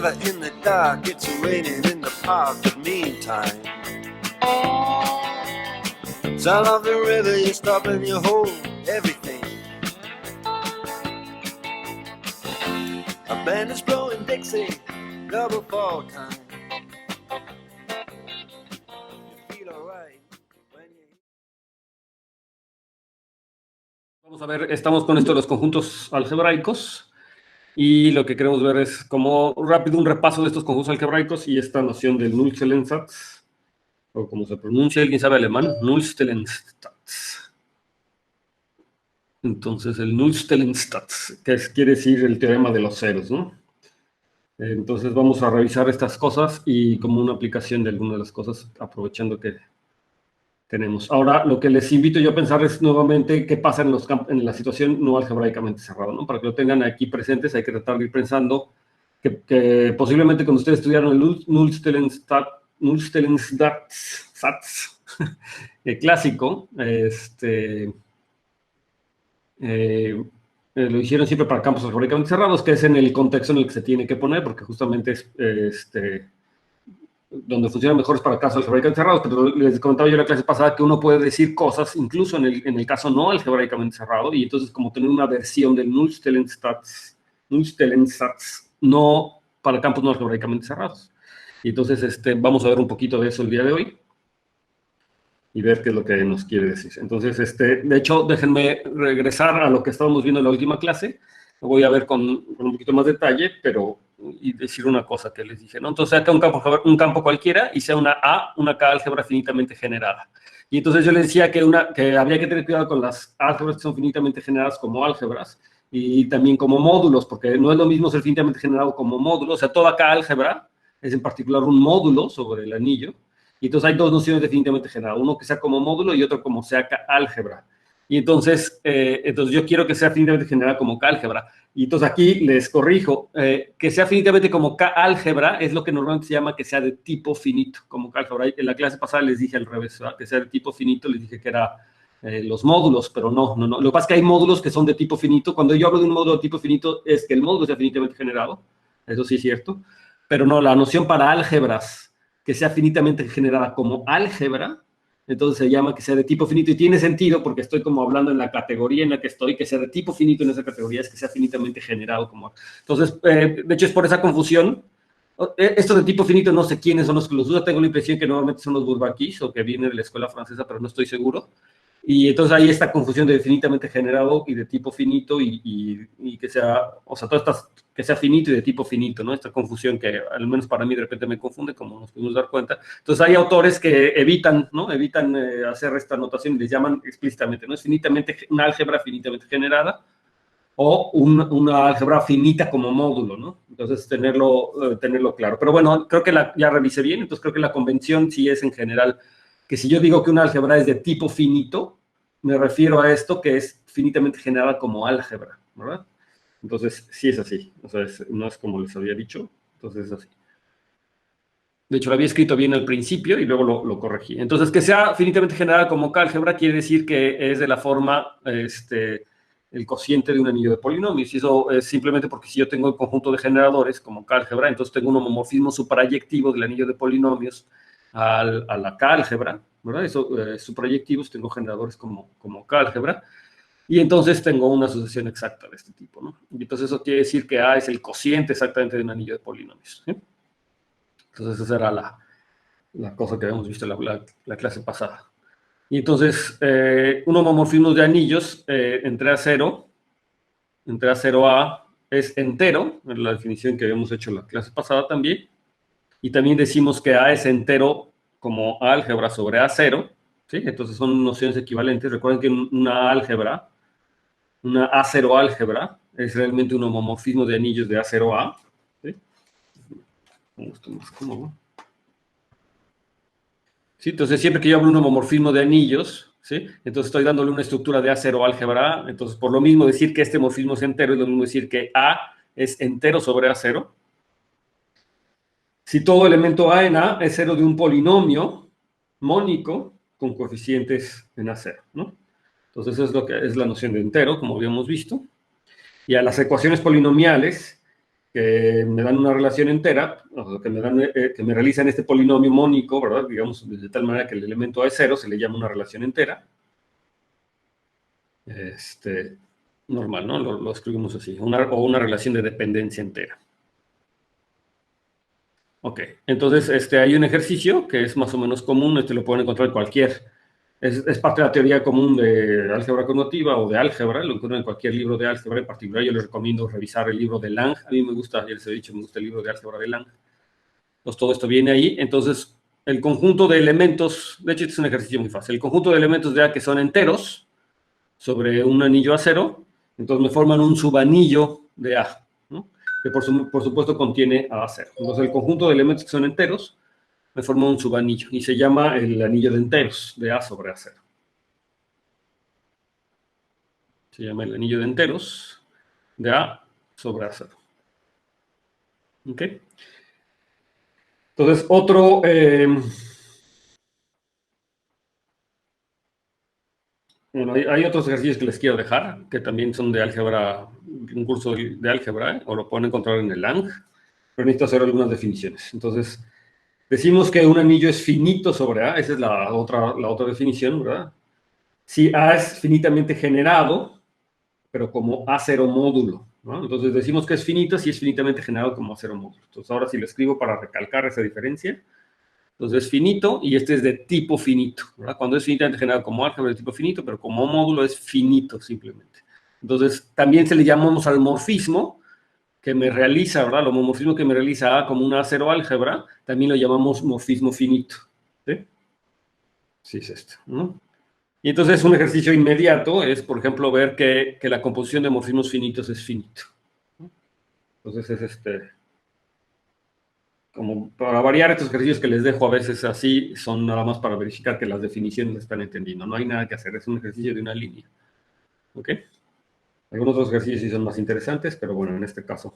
river in the dark, it's raining in the park, but meantime, sound of the river, you stop and you hold everything. A band is blowing Dixie, double fall time. You feel alright when you... Vamos a ver, estamos con esto de los conjuntos algebraicos. Y lo que queremos ver es como rápido un repaso de estos conjuntos algebraicos y esta noción del Nullstellensatz, o como se pronuncia, alguien sabe alemán, Nullstellensatz. Entonces, el Nullstellensatz, que quiere decir el teorema de los ceros, ¿no? Entonces, vamos a revisar estas cosas y como una aplicación de algunas de las cosas, aprovechando que tenemos. Ahora, lo que les invito yo a pensar es nuevamente qué pasa en la situación no algebraicamente cerrada, ¿no? Para que lo tengan aquí presentes, hay que tratar de ir pensando que posiblemente cuando ustedes estudiaron el Nullstellensatz clásico, lo hicieron siempre para campos algebraicamente cerrados, que es en el contexto en el que se tiene que poner, porque justamente es donde funciona mejor es para casos algebraicamente cerrados, pero les comentaba yo en la clase pasada que uno puede decir cosas, incluso en el caso no algebraicamente cerrado, y entonces como tener una versión del Nullstellensatz no para campos no algebraicamente cerrados. Y entonces vamos a ver un poquito de eso el día de hoy y ver qué es lo que nos quiere decir. Entonces, de hecho, déjenme regresar a lo que estábamos viendo en la última clase. Lo voy a ver con un poquito más detalle, pero y decir una cosa que les dije, ¿no? Entonces, acá un campo cualquiera y sea una A, una K álgebra finitamente generada. Y entonces yo les decía que había que tener cuidado con las álgebras que son finitamente generadas como álgebras y también como módulos, porque no es lo mismo ser finitamente generado como módulo. O sea, toda K álgebra es en particular un módulo sobre el anillo. Y entonces hay dos nociones definitivamente generadas, uno que sea como módulo y otro como sea álgebra. Y entonces yo quiero que sea finitamente generada como álgebra. Y entonces aquí les corrijo, que sea finitamente como álgebra es lo que normalmente se llama que sea de tipo finito, como álgebra. En la clase pasada les dije al revés, ¿verdad? Que sea de tipo finito, les dije que era los módulos, pero no. Lo que pasa es que hay módulos que son de tipo finito. Cuando yo hablo de un módulo de tipo finito es que el módulo sea finitamente generado, eso sí es cierto, pero no, la noción para álgebras que sea finitamente generada como álgebra, entonces se llama que sea de tipo finito, y tiene sentido porque estoy como hablando en la categoría en la que estoy, que sea de tipo finito en esa categoría, es que sea finitamente generado como... Entonces, de hecho es por esa confusión. Esto de tipo finito no sé quiénes son los que los usan, tengo la impresión que normalmente son los Bourbakis o que vienen de la escuela francesa, pero no estoy seguro. Y entonces hay esta confusión de finitamente generado y de tipo finito y que sea, o sea, todas estas, que sea finito y de tipo finito, ¿no? Esta confusión que al menos para mí de repente me confunde, como nos pudimos dar cuenta. Entonces hay autores que evitan, ¿no? Evitan hacer esta notación y les llaman explícitamente, ¿no? Es finitamente, una álgebra finitamente generada o una álgebra finita como módulo, ¿no? Entonces tenerlo claro. Pero bueno, creo que ya revisé bien, entonces creo que la convención sí es en general que si yo digo que una álgebra es de tipo finito, me refiero a esto que es finitamente generada como álgebra, ¿verdad? Entonces, sí es así. O sea, no es como les había dicho. Entonces, es así. De hecho, lo había escrito bien al principio y luego lo corregí. Entonces, que sea finitamente generada como álgebra quiere decir que es de la forma, el cociente de un anillo de polinomios. Y eso es simplemente porque si yo tengo el conjunto de generadores como álgebra, entonces tengo un homomorfismo suprayectivo del anillo de polinomios a la álgebra, ¿verdad? Eso, suprayectivos, tengo generadores como álgebra. Y entonces tengo una sucesión exacta de este tipo, ¿no? Y entonces eso quiere decir que A es el cociente exactamente de un anillo de polinomios, ¿sí? Entonces esa era la cosa que habíamos visto en la clase pasada. Y entonces, un homomorfismo de anillos entre A0A es entero, en la definición que habíamos hecho en la clase pasada también. Y también decimos que A es entero como álgebra sobre A0, ¿sí? Entonces son nociones equivalentes. Recuerden que una álgebra, una A0 álgebra, es realmente un homomorfismo de anillos de A0A, ¿sí? Esto más cómodo. ¿Sí? Entonces, siempre que yo hablo de un homomorfismo de anillos, ¿sí? Entonces estoy dándole una estructura de A0 álgebra A. Entonces, por lo mismo decir que este morfismo es entero, es lo mismo decir que A es entero sobre A0. Si todo elemento A en A es cero de un polinomio mónico con coeficientes en A0, ¿no? Entonces, eso es la noción de entero, como habíamos visto. Y a las ecuaciones polinomiales que me dan una relación entera, o que me realizan este polinomio mónico, ¿verdad? Digamos, de tal manera que el elemento A es 0, se le llama una relación entera. Normal, ¿no? Lo escribimos así, o una relación de dependencia entera. Ok, entonces hay un ejercicio que es más o menos común, lo pueden encontrar en cualquier, es parte de la teoría común de álgebra conmutativa o de álgebra, lo encuentran en cualquier libro de álgebra. En particular yo les recomiendo revisar el libro de Lang, a mí me gusta, ya les he dicho, me gusta el libro de álgebra de Lang. Entonces todo esto viene ahí. Entonces el conjunto de elementos, de hecho este es un ejercicio muy fácil, el conjunto de elementos de A que son enteros sobre un anillo A0, entonces me forman un subanillo de A, ¿no? Que por supuesto contiene a A0. Entonces el conjunto de elementos que son enteros me forma un subanillo y se llama el anillo de enteros de A sobre A0. Se llama el anillo de enteros de A sobre A0. ¿Ok? Entonces, bueno, hay otros ejercicios que les quiero dejar, que también son de álgebra, un curso de álgebra, o lo pueden encontrar en el Lang, pero necesito hacer algunas definiciones. Entonces, decimos que un anillo es finito sobre A, esa es la otra definición, ¿verdad? Si A es finitamente generado, pero como A0 módulo, ¿no? Entonces decimos que es finito si es finitamente generado como A0 módulo. Entonces ahora sí lo escribo para recalcar esa diferencia. Entonces es finito y este es de tipo finito, ¿verdad? Cuando es finitamente generado como álgebra de tipo finito, pero como módulo es finito simplemente. Entonces también se le llamamos al morfismo que me realiza, ¿verdad? El homomorfismo que me realiza A como una A0 álgebra, también lo llamamos morfismo finito. ¿Sí? Sí, es esto, ¿no? Y entonces un ejercicio inmediato es, por ejemplo, ver que la composición de morfismos finitos es finito. Entonces es como para variar estos ejercicios que les dejo a veces así, son nada más para verificar que las definiciones las están entendiendo. No hay nada que hacer, es un ejercicio de una línea. ¿Ok? Algunos otros ejercicios sí son más interesantes, pero bueno, en este caso.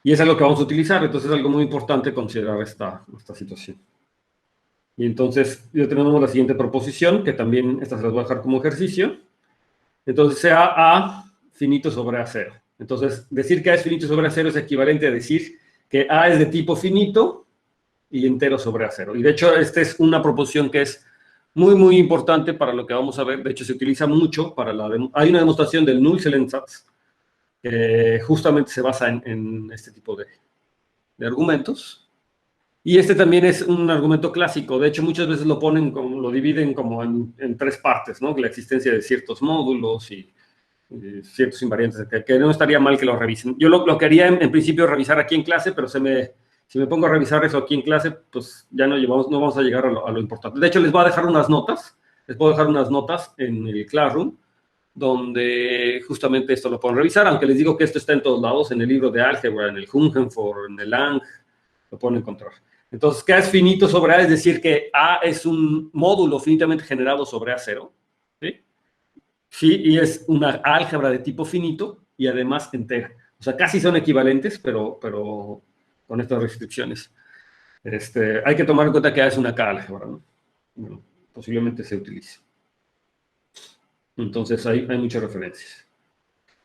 Y es algo que vamos a utilizar, entonces es algo muy importante considerar esta situación. Y entonces ya tenemos la siguiente proposición, que también esta se las voy a dejar como ejercicio. Entonces sea A finito sobre A0. Entonces, decir que A es finito sobre A0 es equivalente a decir que A es de tipo finito y entero sobre A0. Y de hecho, esta es una proposición que es muy, muy importante para lo que vamos a ver. De hecho, se utiliza mucho para hay una demostración del Null-Zellensatz que justamente se basa en este tipo de argumentos. Y este también es un argumento clásico. De hecho, muchas veces lo dividen como en tres partes, ¿no? La existencia de ciertos módulos y ciertos invariantes, que no estaría mal que lo revisen. Yo lo quería en principio revisar aquí en clase, pero si me pongo a revisar eso aquí en clase, pues ya no vamos a llegar a lo importante. De hecho, les voy a dejar unas notas, en el Classroom, donde justamente esto lo pueden revisar, aunque les digo que esto está en todos lados, en el libro de álgebra, en el Hungenford, en el Lang, lo pueden encontrar. Entonces, ¿qué es finito sobre A? Es decir, que A es un módulo finitamente generado sobre A0, ¿sí? Sí, y es una álgebra de tipo finito y además entera. O sea, casi son equivalentes, pero con estas restricciones. Hay que tomar en cuenta que A es una K-álgebra, ¿no? Bueno, posiblemente se utilice. Entonces, hay muchas referencias.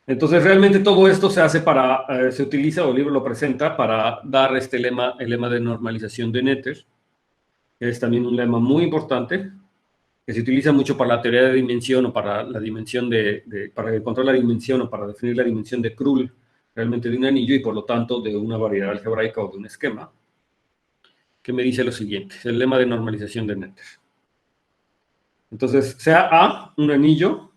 Entonces, realmente todo esto se hace se utiliza, o el libro lo presenta, para dar el lema de normalización de Noether. Es también un lema muy importante, que se utiliza mucho para la teoría de dimensión o para la dimensión para encontrar la dimensión o para definir la dimensión de Krull realmente de un anillo y por lo tanto de una variedad algebraica o de un esquema, que me dice lo siguiente, el lema de normalización de Noether. Entonces, sea A un anillo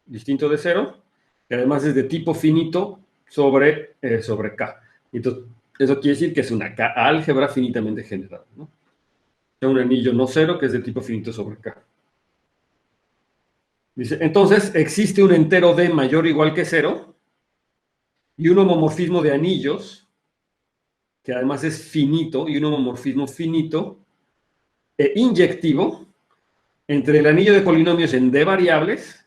distinto de cero, que además es de tipo finito sobre K. Entonces, eso quiere decir que es una K álgebra finitamente generada, ¿no? Sea un anillo no cero que es de tipo finito sobre K. Dice, entonces, existe un entero D mayor o igual que cero y un homomorfismo de anillos, que además es finito, y un homomorfismo finito e inyectivo entre el anillo de polinomios en D variables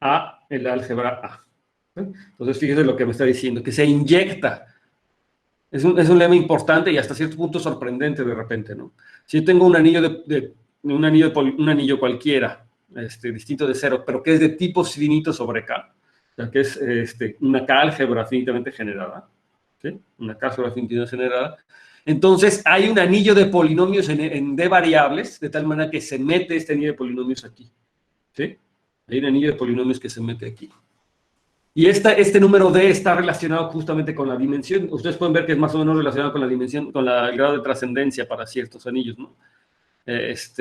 a el álgebra A. Entonces, fíjese lo que me está diciendo, que se inyecta. Es un lema importante y hasta cierto punto sorprendente de repente, ¿no? Si yo tengo un anillo un anillo cualquiera, distinto de cero, pero que es de tipo finito sobre K, o sea, que es una K-álgebra finitamente generada, ¿sí? Una K-álgebra finitamente generada. Entonces, hay un anillo de polinomios en D variables, de tal manera que se mete este anillo de polinomios aquí, ¿sí? Hay un anillo de polinomios que se mete aquí. Y este número D está relacionado justamente con la dimensión. Ustedes pueden ver que es más o menos relacionado con la dimensión, con el grado de trascendencia para ciertos anillos, ¿no? Es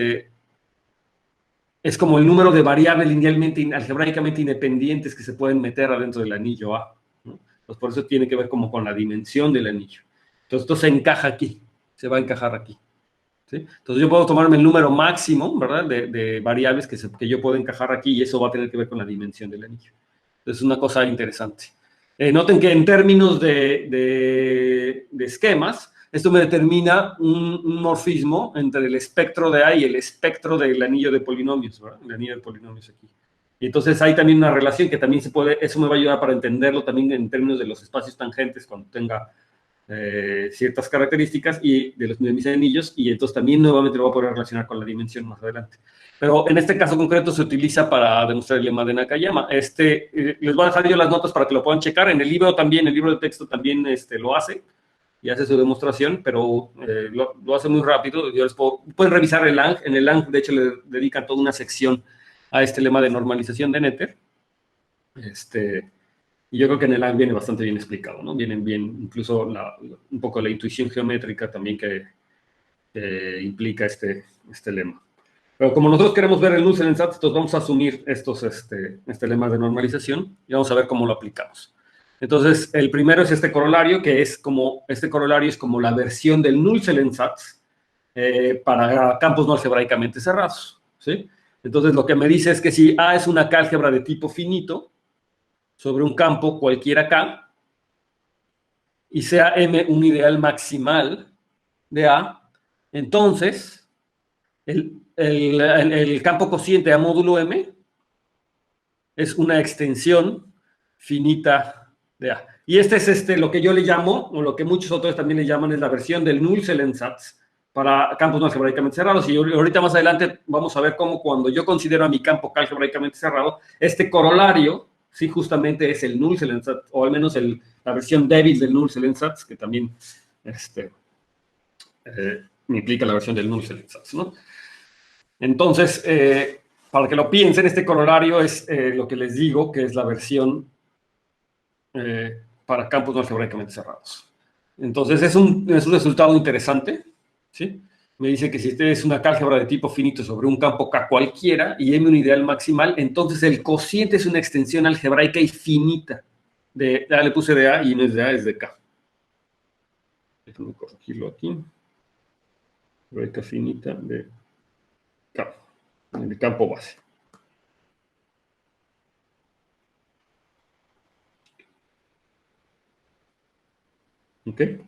como el número de variables linealmente, algebraicamente independientes que se pueden meter adentro del anillo A, ¿no? Pues por eso tiene que ver como con la dimensión del anillo. Entonces, esto se encaja aquí, se va a encajar aquí, ¿sí? Entonces, yo puedo tomarme el número máximo, ¿verdad?, de variables que yo puedo encajar aquí y eso va a tener que ver con la dimensión del anillo. Es una cosa interesante. Noten que en términos de esquemas, esto me determina un morfismo entre el espectro de A y el espectro del anillo de polinomios, ¿verdad? El anillo de polinomios aquí. Y entonces hay también una relación que también se puede, eso me va a ayudar para entenderlo también en términos de los espacios tangentes cuando tenga ciertas características y de mis anillos, y entonces también nuevamente lo voy a poder relacionar con la dimensión más adelante. Pero en este caso concreto se utiliza para demostrar el lema de Nakayama. Les voy a dejar yo las notas para que lo puedan checar. En el libro también, el libro de texto también lo hace y hace su demostración, pero lo hace muy rápido. Pueden revisar el LANG. En el LANG, de hecho, le dedican toda una sección a este lema de normalización de Noether. Y yo creo que en el LANG viene bastante bien explicado, ¿no? Vienen bien, incluso un poco la intuición geométrica también que implica este lema. Pero como nosotros queremos ver el Null-Selensatz, entonces vamos a asumir este lema de normalización y vamos a ver cómo lo aplicamos. Entonces, el primero es este corolario, que es como, la versión del Null-Selensatz para campos no algebraicamente cerrados, ¿sí? Entonces, lo que me dice es que si A es una K-álgebra de tipo finito sobre un campo cualquiera K, y sea M un ideal maximal de A, entonces el campo cociente A módulo M es una extensión finita de A. Y este es lo que yo le llamo, o lo que muchos autores también le llaman, es la versión del Null-Selensatz para campos no algebraicamente cerrados. Y ahorita más adelante vamos a ver cómo cuando yo considero a mi campo algebraicamente cerrado, este corolario sí justamente es el Null-Selensatz, o al menos la versión débil del Null-Selensatz, que también me implica la versión del Null-Selensatz, ¿no? Entonces, para que lo piensen, este corolario es lo que les digo, que es la versión para campos no algebraicamente cerrados. Entonces, es un resultado interesante, ¿sí? Me dice que si este es una álgebra de tipo finito sobre un campo K cualquiera y M un ideal maximal, entonces el cociente es una extensión algebraica infinita. Le puse de A y no es de A, es de K. Déjame corregirlo aquí. Algebraica finita de K, en el campo base. ¿Ok? Entonces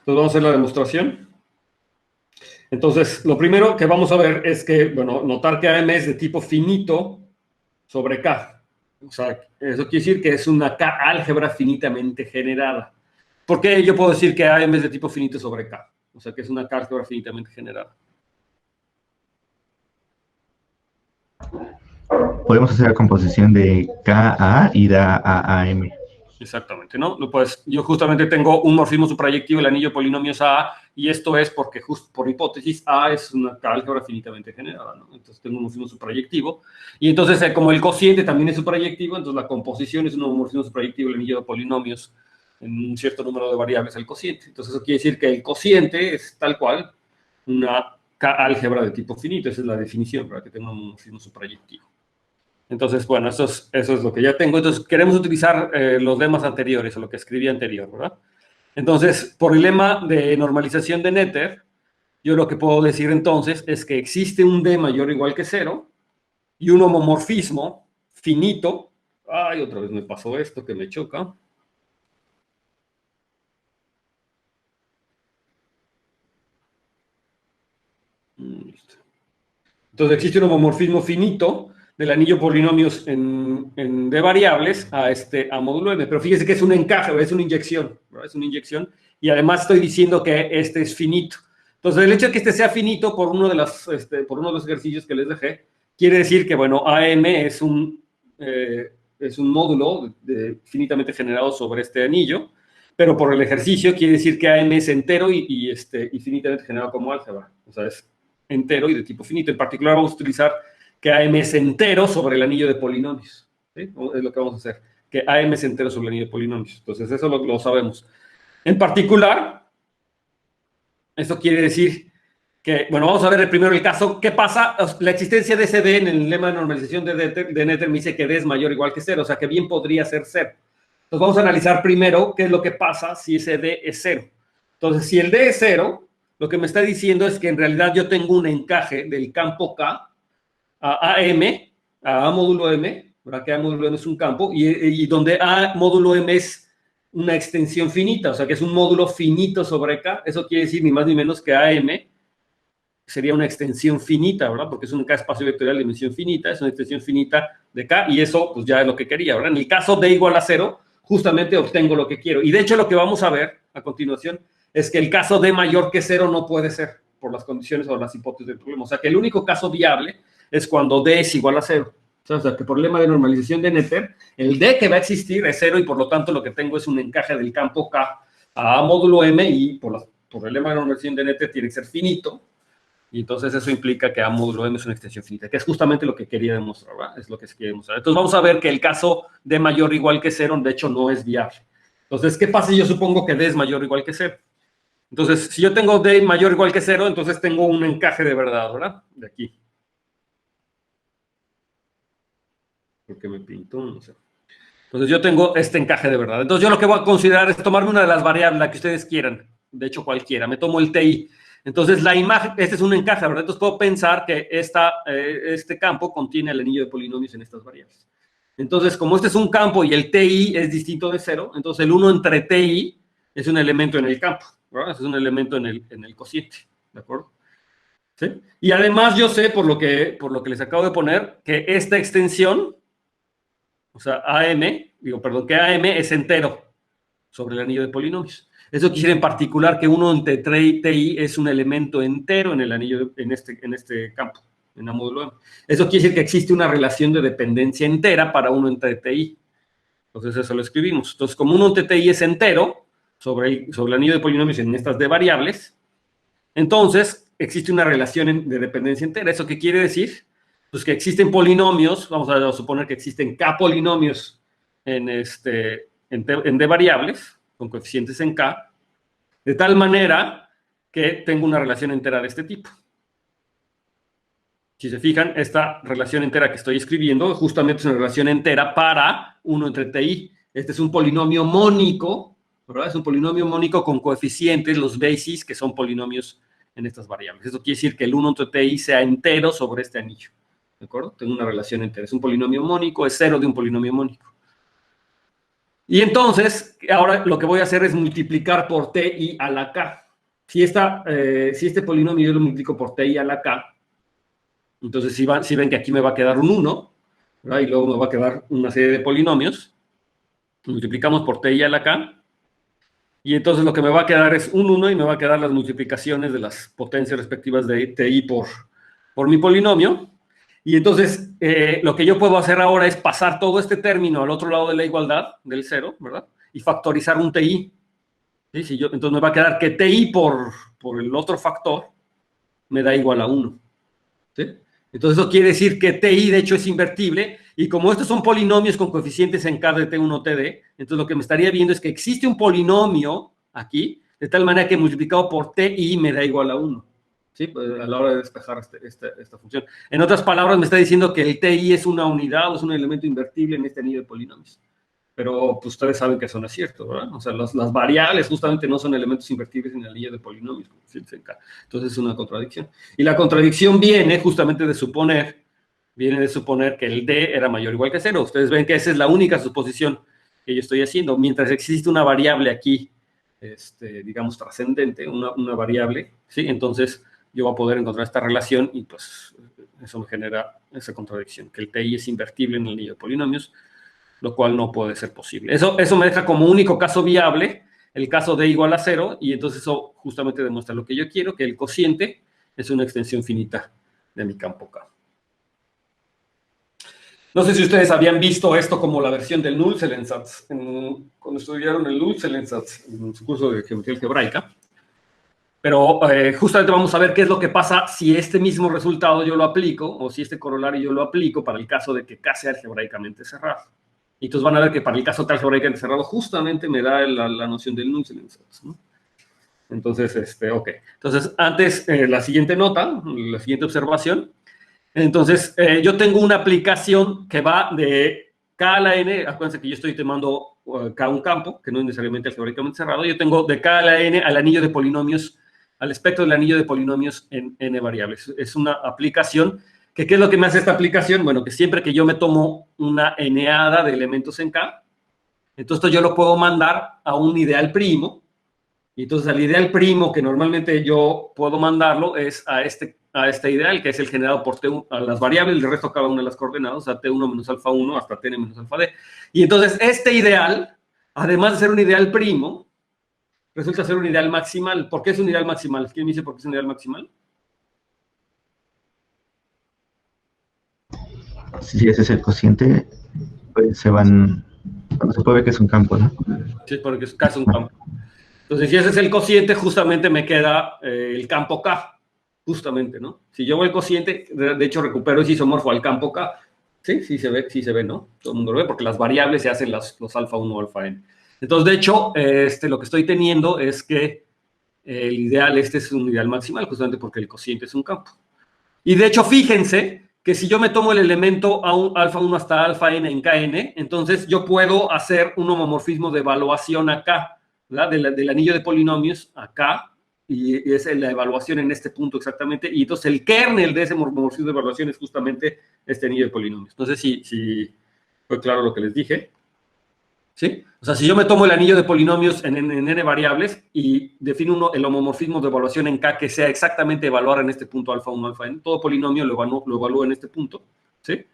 vamos a hacer la demostración. Entonces, lo primero que vamos a ver es que, bueno, notar que AM es de tipo finito sobre K. O sea, eso quiere decir que es una K-álgebra finitamente generada. ¿Por qué yo puedo decir que AM es de tipo finito sobre K? O sea, que es una K-álgebra finitamente generada. Podemos hacer la composición de KA y da a AM. Exactamente, ¿no? Yo justamente tengo un morfismo suprayectivo, el anillo de polinomios A, y esto es porque, justo por hipótesis, A es una álgebra finitamente generada, ¿no? Entonces tengo un morfismo suprayectivo. Y entonces, como el cociente también es suprayectivo, entonces la composición es un morfismo suprayectivo, el anillo de polinomios en un cierto número de variables al cociente. Entonces, eso quiere decir que el cociente es tal cual una K-álgebra de tipo finito. Esa es la definición, para que tenga un morfismo suprayectivo. Entonces, bueno, eso es lo que ya tengo. Entonces, queremos utilizar los lemas anteriores, o lo que escribí anterior, ¿verdad? Entonces, por el lema de normalización de Noether, yo lo que puedo decir entonces es que existe un D mayor o igual que 0 y un homomorfismo finito. Ay, otra vez me pasó esto que me choca. Entonces, existe un homomorfismo finito del anillo polinomios en D variables a módulo M. Pero fíjese que es un encaje, es una inyección, ¿verdad? Es una inyección. Y además estoy diciendo que este es finito. Entonces, el hecho de que este sea finito por uno de los ejercicios que les dejé, quiere decir que, bueno, AM es es un módulo finitamente generado sobre este anillo, pero por el ejercicio quiere decir que AM es entero y finitamente generado como álgebra. O sea, es entero y de tipo finito. En particular vamos a utilizar que AM es entero sobre el anillo de polinomios. ¿Sí? Es lo que vamos a hacer. Que AM es entero sobre el anillo de polinomios. Entonces, eso lo sabemos. En particular, esto quiere decir que, bueno, vamos a ver primero el caso. ¿Qué pasa? La existencia de ese D en el lema de normalización de Noether me dice que D es mayor o igual que 0, o sea que bien podría ser 0. Entonces vamos a analizar primero qué es lo que pasa si ese D es 0. Entonces, si el D es 0, lo que me está diciendo es que en realidad yo tengo un encaje del campo K a AM, a módulo M, ¿verdad? Que A módulo M es un campo, y donde A módulo M es una extensión finita, o sea que es un módulo finito sobre K. Eso quiere decir ni más ni menos que AM sería una extensión finita, ¿verdad? Porque es un K espacio vectorial de dimensión finita, es una extensión finita de K, y eso pues ya es lo que quería, ¿verdad? En el caso D igual a 0, justamente obtengo lo que quiero. Y de hecho lo que vamos a ver a continuación es que el caso D mayor que 0 no puede ser por las condiciones o las hipótesis del problema. O sea que el único caso viable es cuando D es igual a 0. O sea que por el lema de normalización de Noether, el D que va a existir es 0 y por lo tanto lo que tengo es un encaje del campo K a módulo M y por el lema de normalización de Noether tiene que ser finito. Y entonces eso implica que A módulo M es una extensión finita, que es justamente lo que quería demostrar, ¿verdad? Es lo que se quiere demostrar. Entonces vamos a ver que el caso D mayor o igual que 0, de hecho, no es viable. Entonces, ¿qué pasa si yo supongo que D es mayor o igual que 0? Entonces, si yo tengo D mayor o igual que 0, entonces tengo un encaje de verdad, ¿verdad? De aquí. ¿Por qué me pinto? No sé. Entonces yo tengo este encaje de verdad. Entonces yo lo que voy a considerar es tomarme una de las variables, la que ustedes quieran. De hecho, cualquiera. Me tomo el TI. Entonces, la imagen, este es un encaje, ¿verdad? Entonces, puedo pensar que este campo contiene el anillo de polinomios en estas variables. Entonces, como este es un campo y el TI es distinto de 0, entonces el 1 entre TI es un elemento en el campo, ¿verdad? Es un elemento en el cociente, ¿de acuerdo? ¿Sí? Y además yo sé, por lo que les acabo de poner, que esta extensión, o sea, que AM es entero sobre el anillo de polinomios. Eso quiere decir en particular que 1 entre TI es un elemento entero en el anillo, en este campo, en A módulo M. Eso quiere decir que existe una relación de dependencia entera para 1 entre TI. Entonces eso lo escribimos. Entonces, como 1 entre TI es entero sobre el anillo de polinomios en estas de variables, entonces existe una relación de dependencia entera. ¿Eso qué quiere decir? Pues que existen polinomios, vamos a suponer que existen K polinomios en D variables, con coeficientes en K, de tal manera que tengo una relación entera de este tipo. Si se fijan, esta relación entera que estoy escribiendo justamente es una relación entera para 1 entre TI. Este es un polinomio mónico, ¿verdad? Es un polinomio mónico con coeficientes, los bases, que son polinomios en estas variables. Eso quiere decir que el 1 entre TI sea entero sobre este anillo. ¿De acuerdo? Tengo una relación entera. Es un polinomio mónico, es 0 de un polinomio mónico. Y entonces, ahora lo que voy a hacer es multiplicar por TI a la K. Si este polinomio yo lo multiplico por TI a la K, entonces si ven que aquí me va a quedar un 1, ¿verdad? Y luego me va a quedar una serie de polinomios, multiplicamos por TI a la K, y entonces lo que me va a quedar es un 1 y me va a quedar las multiplicaciones de las potencias respectivas de TI por mi polinomio. Y entonces, lo que yo puedo hacer ahora es pasar todo este término al otro lado de la igualdad, del 0, ¿verdad? Y factorizar un TI. ¿Sí? Entonces me va a quedar que TI por el otro factor me da igual a 1. ¿Sí? Entonces eso quiere decir que TI de hecho es invertible, y como estos son polinomios con coeficientes en K de T1, TD, entonces lo que me estaría viendo es que existe un polinomio aquí, de tal manera que multiplicado por TI me da igual a 1. ¿Sí? Pues a la hora de despejar esta función. En otras palabras, me está diciendo que el TI es una unidad o es un elemento invertible en este anillo de polinomios. Pero pues, ustedes saben que eso no es cierto, ¿verdad? O sea, las variables justamente no son elementos invertibles en el anillo de polinomios. Entonces es una contradicción. Y la contradicción viene justamente de suponer que el D era mayor o igual que 0. Ustedes ven que esa es la única suposición que yo estoy haciendo. Mientras existe una variable aquí, digamos, trascendente, una variable, ¿sí? Entonces yo voy a poder encontrar esta relación y pues eso me genera esa contradicción, que el TI es invertible en el anillo de polinomios, lo cual no puede ser posible. Eso me deja como único caso viable el caso D igual a 0, y entonces eso justamente demuestra lo que yo quiero, que el cociente es una extensión finita de mi campo K. No sé si ustedes habían visto esto como la versión del Nullzellensatz, cuando estudiaron el Nullzellensatz en su curso de geometría algebraica. Pero justamente vamos a ver qué es lo que pasa si este mismo resultado yo lo aplico, o si este corolario yo lo aplico para el caso de que K sea algebraicamente cerrado. Y entonces van a ver que para el caso K algebraicamente cerrado justamente me da la noción del Nullzellensatz, ¿no? Entonces, ok. Entonces, antes, la siguiente nota, la siguiente observación. Entonces, yo tengo una aplicación que va de K a la N. Acuérdense que yo estoy tomando K un campo, que no es necesariamente algebraicamente cerrado. Yo tengo de K a la N al anillo de polinomios, al espectro del anillo de polinomios en N variables. Es una aplicación que, ¿qué es lo que me hace esta aplicación? Bueno, que siempre que yo me tomo una N-ada de elementos en K, entonces yo lo puedo mandar a un ideal primo. Y entonces al ideal primo que normalmente yo puedo mandarlo es a este ideal, que es el generado por T1, a las variables, el resto cada una de las coordenadas, a T1 menos alfa 1 hasta Tn menos alfa d. Y entonces este ideal, además de ser un ideal primo, resulta ser un ideal maximal. ¿Por qué es un ideal maximal? ¿Quién me dice por qué es un ideal maximal? Si ese es el cociente, pues se van, bueno, se puede ver que es un campo, ¿no? Sí, porque K es un campo. Entonces, si ese es el cociente, justamente me queda el campo K, justamente, ¿no? Si yo voy al cociente, de hecho recupero ese isomorfo al campo K. Sí se ve, ¿no? Todo el mundo lo ve porque las variables se hacen los alfa 1 o alfa n. Entonces, de hecho, lo que estoy teniendo es que el ideal, es un ideal maximal, justamente porque el cociente es un campo. Y de hecho, fíjense que si yo me tomo el elemento alfa 1 hasta alfa n en Kn, entonces yo puedo hacer un homomorfismo de evaluación acá, del anillo de polinomios acá, y es la evaluación en este punto exactamente, y entonces el kernel de ese homomorfismo de evaluación es justamente este anillo de polinomios. Entonces, si fue claro lo que les dije, ¿sí? O sea, si yo me tomo el anillo de polinomios en n variables y defino el homomorfismo de evaluación en K que sea exactamente evaluar en este punto alfa 1, alfa n, todo polinomio lo evalúo en este punto, ¿sí?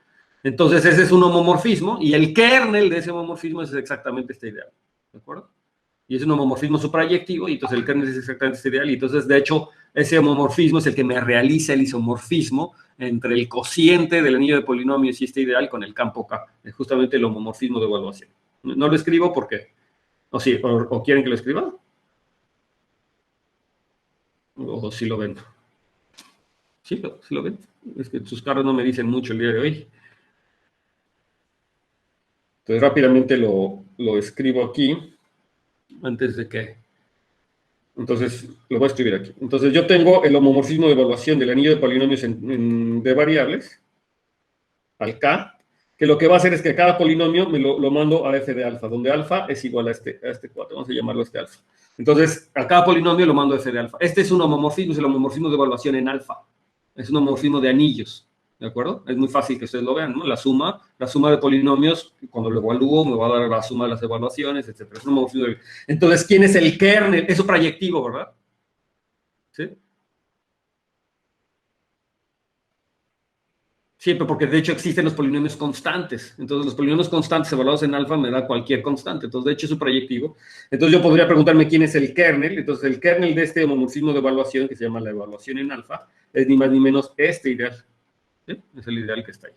Entonces ese es un homomorfismo y el kernel de ese homomorfismo es exactamente este ideal, ¿de acuerdo? Y es un homomorfismo suprayectivo y entonces el kernel es exactamente este ideal y entonces de hecho ese homomorfismo es el que me realiza el isomorfismo entre el cociente del anillo de polinomios y este ideal con el campo K, es justamente el homomorfismo de evaluación. No lo escribo porque, o quieren que lo escriba, o si lo ven. Sí lo ven. Es que sus caras no me dicen mucho el día de hoy. Entonces rápidamente lo escribo aquí, antes de que... Entonces, lo voy a escribir aquí. Entonces yo tengo el homomorfismo de evaluación del anillo de polinomios de variables, al K, que lo que va a hacer es que cada polinomio me lo mando a f de alfa, donde alfa es igual a este 4, vamos a llamarlo alfa. Entonces, a cada polinomio lo mando a f de alfa. Este es un homomorfismo, es el homomorfismo de evaluación en alfa. Es un homomorfismo de anillos, ¿de acuerdo? Es muy fácil que ustedes lo vean, ¿no? La suma de polinomios, cuando lo evalúo, me va a dar la suma de las evaluaciones, etc. Es un homomorfismo de... Entonces, ¿quién es el kernel? Es proyectivo, ¿verdad? ¿Sí? Siempre, porque de hecho existen los polinomios constantes. Entonces, los polinomios constantes evaluados en alfa me da cualquier constante. Entonces, de hecho, es un proyectivo. Entonces, yo podría preguntarme quién es el kernel. Entonces, el kernel de este homomorfismo de evaluación, que se llama la evaluación en alfa, es ni más ni menos este ideal. ¿Sí? Es el ideal que está ahí.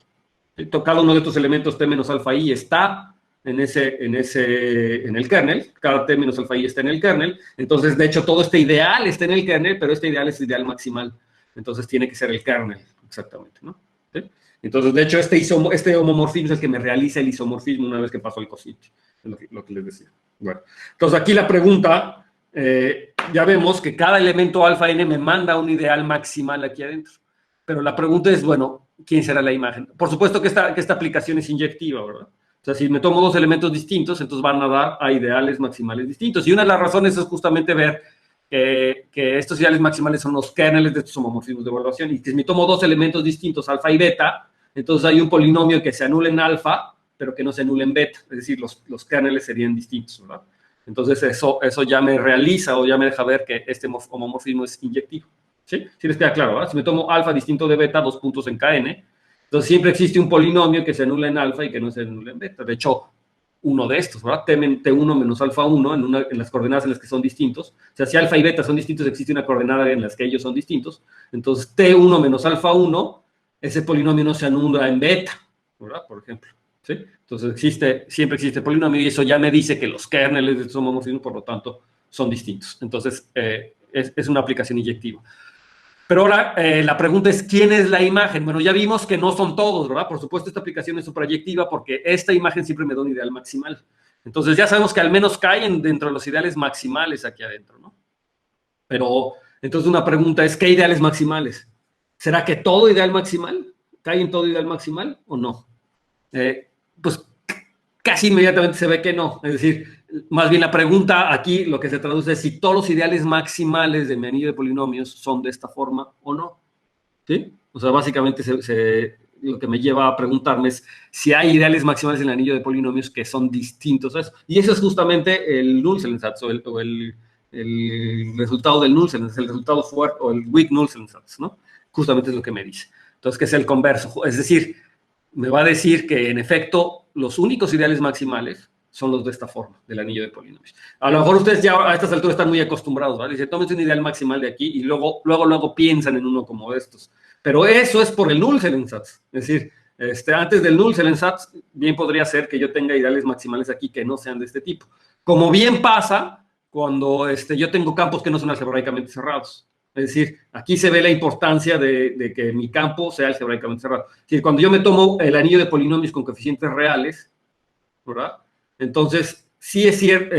¿Sí? Cada uno de estos elementos t menos alfa i está en el kernel. Cada t menos alfa i está en el kernel. Entonces, de hecho, todo este ideal está en el kernel, pero este ideal es ideal maximal. Entonces, tiene que ser el kernel, exactamente, ¿no? ¿Sí? Entonces, de hecho, este homomorfismo es el que me realiza el isomorfismo una vez que paso al cociente. Es lo que les decía. Bueno, entonces aquí la pregunta, ya vemos que cada elemento alfa n me manda un ideal maximal aquí adentro. Pero la pregunta es, bueno, ¿quién será la imagen? Por supuesto que esta aplicación es inyectiva, ¿verdad? O sea, si me tomo dos elementos distintos, entonces van a dar a ideales maximales distintos. Y una de las razones es justamente ver que estos ideales maximales son los kerneles de estos homomorfismos de evaluación, y que si me tomo dos elementos distintos, alfa y beta, entonces hay un polinomio que se anula en alfa, pero que no se anula en beta, es decir, los kerneles serían distintos, ¿verdad? Entonces eso ya me realiza o ya me deja ver que este homomorfismo es inyectivo, ¿sí? ¿Sí les queda claro, verdad? Si me tomo alfa distinto de beta, 2 puntos en Kn, entonces siempre existe un polinomio que se anula en alfa y que no se anula en beta. De hecho, uno de estos, ¿verdad? T1 menos alfa 1 en las coordenadas en las que son distintos. O sea, si alfa y beta son distintos, existe una coordenada en las que ellos son distintos. Entonces, T1 menos alfa 1, ese polinomio no se anula en beta, ¿verdad? Por ejemplo. ¿Sí? Entonces siempre existe polinomio y eso ya me dice que los kernels de estos homomorfismos, por lo tanto, son distintos. Entonces, es una aplicación inyectiva. Pero ahora la pregunta es, ¿quién es la imagen? Bueno, ya vimos que no son todos, ¿verdad? Por supuesto, esta aplicación es suprayectiva porque esta imagen siempre me da un ideal maximal. Entonces ya sabemos que al menos caen dentro de los ideales maximales aquí adentro, ¿no? Pero entonces una pregunta es, ¿qué ideales maximales? ¿Será que todo ideal maximal cae en todo ideal maximal o no? Pues casi inmediatamente se ve que no. Es decir, más bien la pregunta aquí lo que se traduce es si todos los ideales maximales de mi anillo de polinomios son de esta forma o no. ¿Sí? O sea, básicamente lo que me lleva a preguntarme es si hay ideales maximales en el anillo de polinomios que son distintos a eso. Y eso es justamente el Nullsensatz o el resultado del Nullsensatz, el resultado fuerte o el weak Nullsensatz, ¿no? Justamente es lo que me dice. Entonces, ¿qué es el converso? Es decir, me va a decir que en efecto los únicos ideales maximales son los de esta forma, del anillo de polinomios. A lo mejor ustedes ya a estas alturas están muy acostumbrados, ¿vale? Dicen, tómense un ideal maximal de aquí y luego piensan en uno como estos. Pero eso es por el Nullsensatz. Es decir, antes del Nullsensatz, bien podría ser que yo tenga ideales maximales aquí que no sean de este tipo. Como bien pasa cuando yo tengo campos que no son algebraicamente cerrados. Es decir, aquí se ve la importancia de que mi campo sea algebraicamente cerrado. Es decir, cuando yo me tomo el anillo de polinomios con coeficientes reales, ¿verdad? Entonces, sí es cierto,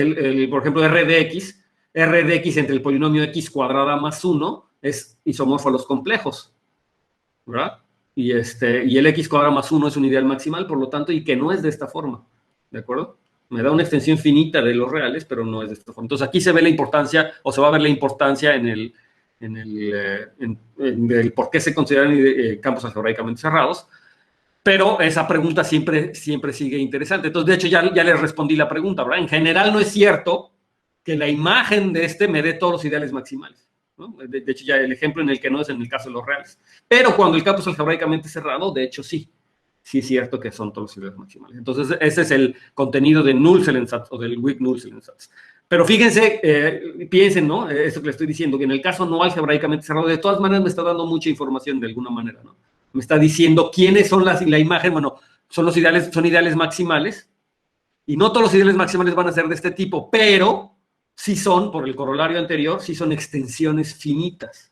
por ejemplo, R de X entre el polinomio X cuadrada más 1 es isomorfo a los complejos, ¿verdad? Y el X cuadrada más 1 es un ideal maximal, por lo tanto, y que no es de esta forma, ¿de acuerdo? Me da una extensión finita de los reales, pero no es de esta forma. Entonces, aquí se ve la importancia, o se va a ver la importancia en el por qué se consideran campos algebraicamente cerrados, pero esa pregunta siempre sigue interesante. Entonces, de hecho, ya les respondí la pregunta, ¿verdad? En general no es cierto que la imagen de me dé todos los ideales maximales, ¿no? De hecho, ya el ejemplo en el que no es en el caso de los reales. Pero cuando el campo es algebraicamente cerrado, de hecho, sí es cierto que son todos los ideales maximales. Entonces, ese es el contenido de Nullsensatz o del weak Nullsensatz. Pero fíjense, piensen, ¿no? Eso que les estoy diciendo, que en el caso no algebraicamente cerrado, de todas maneras me está dando mucha información de alguna manera, ¿no? Me está diciendo quiénes son la imagen, bueno, son ideales maximales, y no todos los ideales maximales van a ser de este tipo, pero sí son, por el corolario anterior, sí son extensiones finitas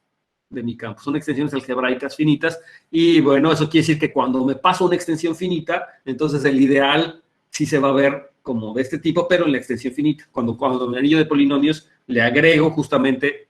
de mi campo, son extensiones algebraicas finitas, y bueno, eso quiere decir que cuando me paso una extensión finita, entonces el ideal sí se va a ver como de este tipo, pero en la extensión finita. Cuando en el anillo de polinomios le agrego justamente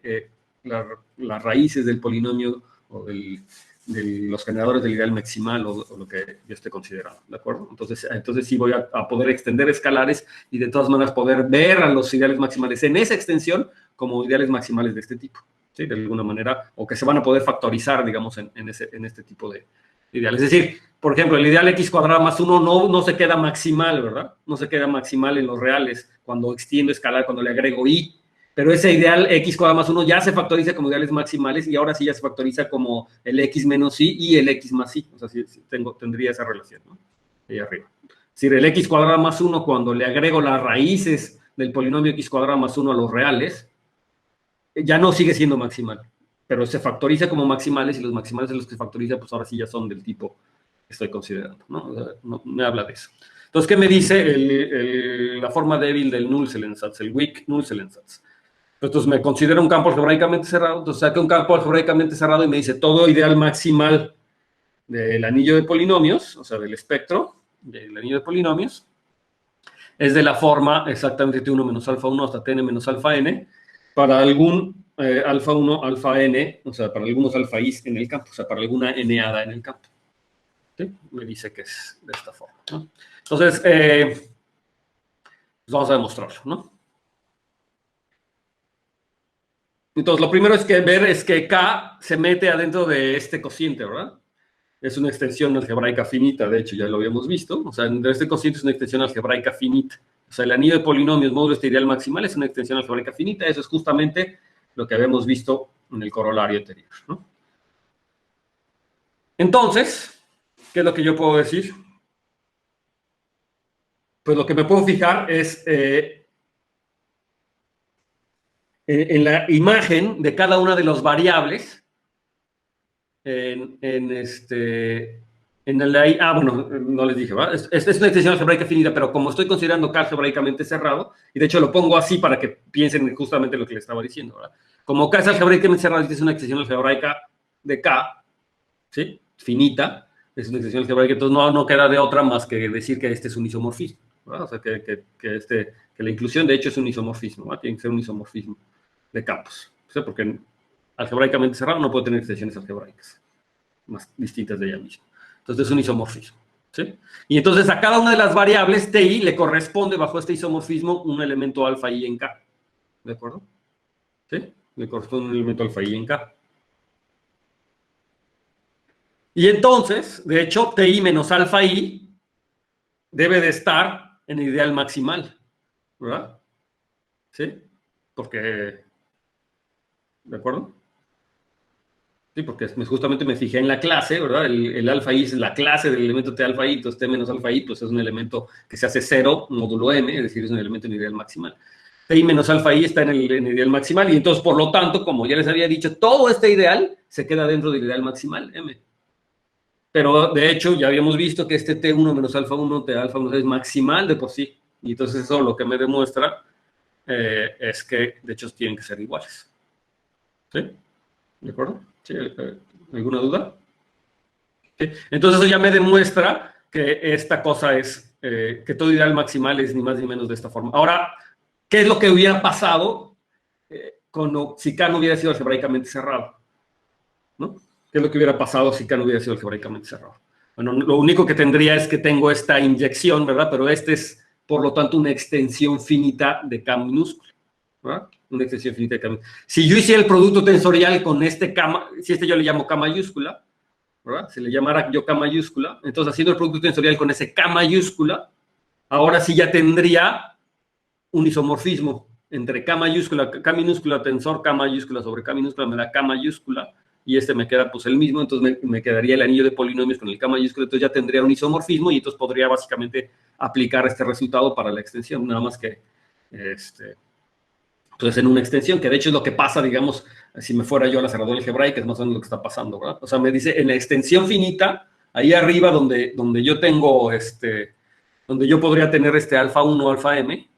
las raíces del polinomio o de los generadores del ideal maximal o lo que yo esté considerando, ¿de acuerdo? Entonces sí voy a poder extender escalares y de todas maneras poder ver a los ideales maximales en esa extensión como ideales maximales de este tipo, ¿sí? De alguna manera, o que se van a poder factorizar, digamos, en este tipo de ideales. Es decir, por ejemplo, el ideal x cuadrado más 1 no se queda maximal, ¿verdad? No se queda maximal en los reales cuando extiendo escalar, cuando le agrego i. Pero ese ideal x cuadrado más 1 ya se factoriza como ideales maximales y ahora sí ya se factoriza como el x menos i y el x más i. O sea, sí tendría esa relación, ¿no? Ahí arriba. Es decir, el x cuadrado más 1, cuando le agrego las raíces del polinomio x cuadrado más 1 a los reales, ya no sigue siendo maximal, pero se factoriza como maximales y los maximales de los que se factoriza, pues ahora sí ya son del tipo que estoy considerando, ¿no? O sea, no me habla de eso. Entonces, ¿qué me dice la forma débil del Nullsensatz, el weak Nullsensatz? Entonces me considera un campo algebraicamente cerrado, entonces saca un campo algebraicamente cerrado y me dice todo ideal maximal del anillo de polinomios, o sea, del espectro del anillo de polinomios, es de la forma exactamente T1 menos alfa 1 hasta Tn menos alfa n, para algún alfa 1, alfa n, o sea, para algunos alfa i en el campo, o sea, para alguna n-ada en el campo. ¿Sí? Me dice que es de esta forma, ¿no? Entonces, pues vamos a demostrarlo, ¿no? Entonces, lo primero que ver es que K se mete adentro de este cociente, ¿verdad? Es una extensión algebraica finita, de hecho, ya lo habíamos visto. O sea, este cociente es una extensión algebraica finita. O sea, el anillo de polinomios módulo este ideal maximal es una extensión algebraica finita. Eso es justamente lo que habíamos visto en el corolario anterior, ¿no? Entonces, ¿qué es lo que yo puedo decir? Pues lo que me puedo fijar es en la imagen de cada una de las variables En el de ahí, bueno, no les dije, ¿verdad? Es una extensión algebraica finita, pero como estoy considerando K algebraicamente cerrado, y de hecho lo pongo así para que piensen justamente lo que les estaba diciendo, ¿verdad? Como K es algebraicamente cerrado, es una extensión algebraica de K, ¿sí? Finita, es una extensión algebraica, entonces no queda de otra más que decir que este es un isomorfismo, ¿verdad? O sea, que la inclusión de hecho es un isomorfismo, ¿verdad? Tiene que ser un isomorfismo de campos, ¿sí? Porque algebraicamente cerrado no puede tener extensiones algebraicas más distintas de ella misma. Entonces es un isomorfismo, ¿sí? Y entonces a cada una de las variables TI le corresponde bajo este isomorfismo un elemento alfa I en K, ¿de acuerdo? ¿Sí? Le corresponde un elemento alfa I en K. Y entonces, de hecho, TI menos alfa I debe de estar en el ideal maximal, ¿verdad? ¿Sí? Porque, ¿de acuerdo? Sí, porque justamente me fijé en la clase, ¿verdad? El alfa I es la clase del elemento T alfa I, entonces T menos alfa I, pues es un elemento que se hace 0 módulo M, es decir, es un elemento en ideal maximal. Ti menos alfa I está en el ideal maximal, y entonces, por lo tanto, como ya les había dicho, todo este ideal se queda dentro del ideal maximal, M. Pero, de hecho, ya habíamos visto que este T1 menos alfa 1, T alfa 1 es maximal de por sí, y entonces eso lo que me demuestra es que, de hecho, tienen que ser iguales. ¿Sí? ¿De acuerdo? ¿Sí? ¿Alguna duda? ¿Sí? Entonces eso ya me demuestra que esta cosa es, que todo ideal maximal es ni más ni menos de esta forma. Ahora, ¿qué es lo que hubiera pasado si K no hubiera sido algebraicamente cerrado? ¿No? ¿Qué es lo que hubiera pasado si K no hubiera sido algebraicamente cerrado? Bueno, lo único que tendría es que tengo esta inyección, ¿verdad? Pero este es, por lo tanto, una extensión finita de K minúscula, ¿verdad? Una extensión finita de K minúscula. Si yo hiciera el producto tensorial con este K, si este yo le llamo K mayúscula, ¿verdad? Si le llamara yo K mayúscula, entonces haciendo el producto tensorial con ese K mayúscula, ahora sí ya tendría un isomorfismo entre K mayúscula, K minúscula, tensor K mayúscula sobre K minúscula me da K mayúscula, y este me queda pues el mismo, entonces me quedaría el anillo de polinomios con el K mayúscula, entonces ya tendría un isomorfismo, y entonces podría básicamente aplicar este resultado para la extensión, nada más que entonces en una extensión, que de hecho es lo que pasa, digamos, si me fuera yo a la cerradura algebraica, es más o menos lo que está pasando, ¿verdad? O sea, me dice en la extensión finita, ahí arriba donde yo tengo, donde yo podría tener alfa 1, alfa m,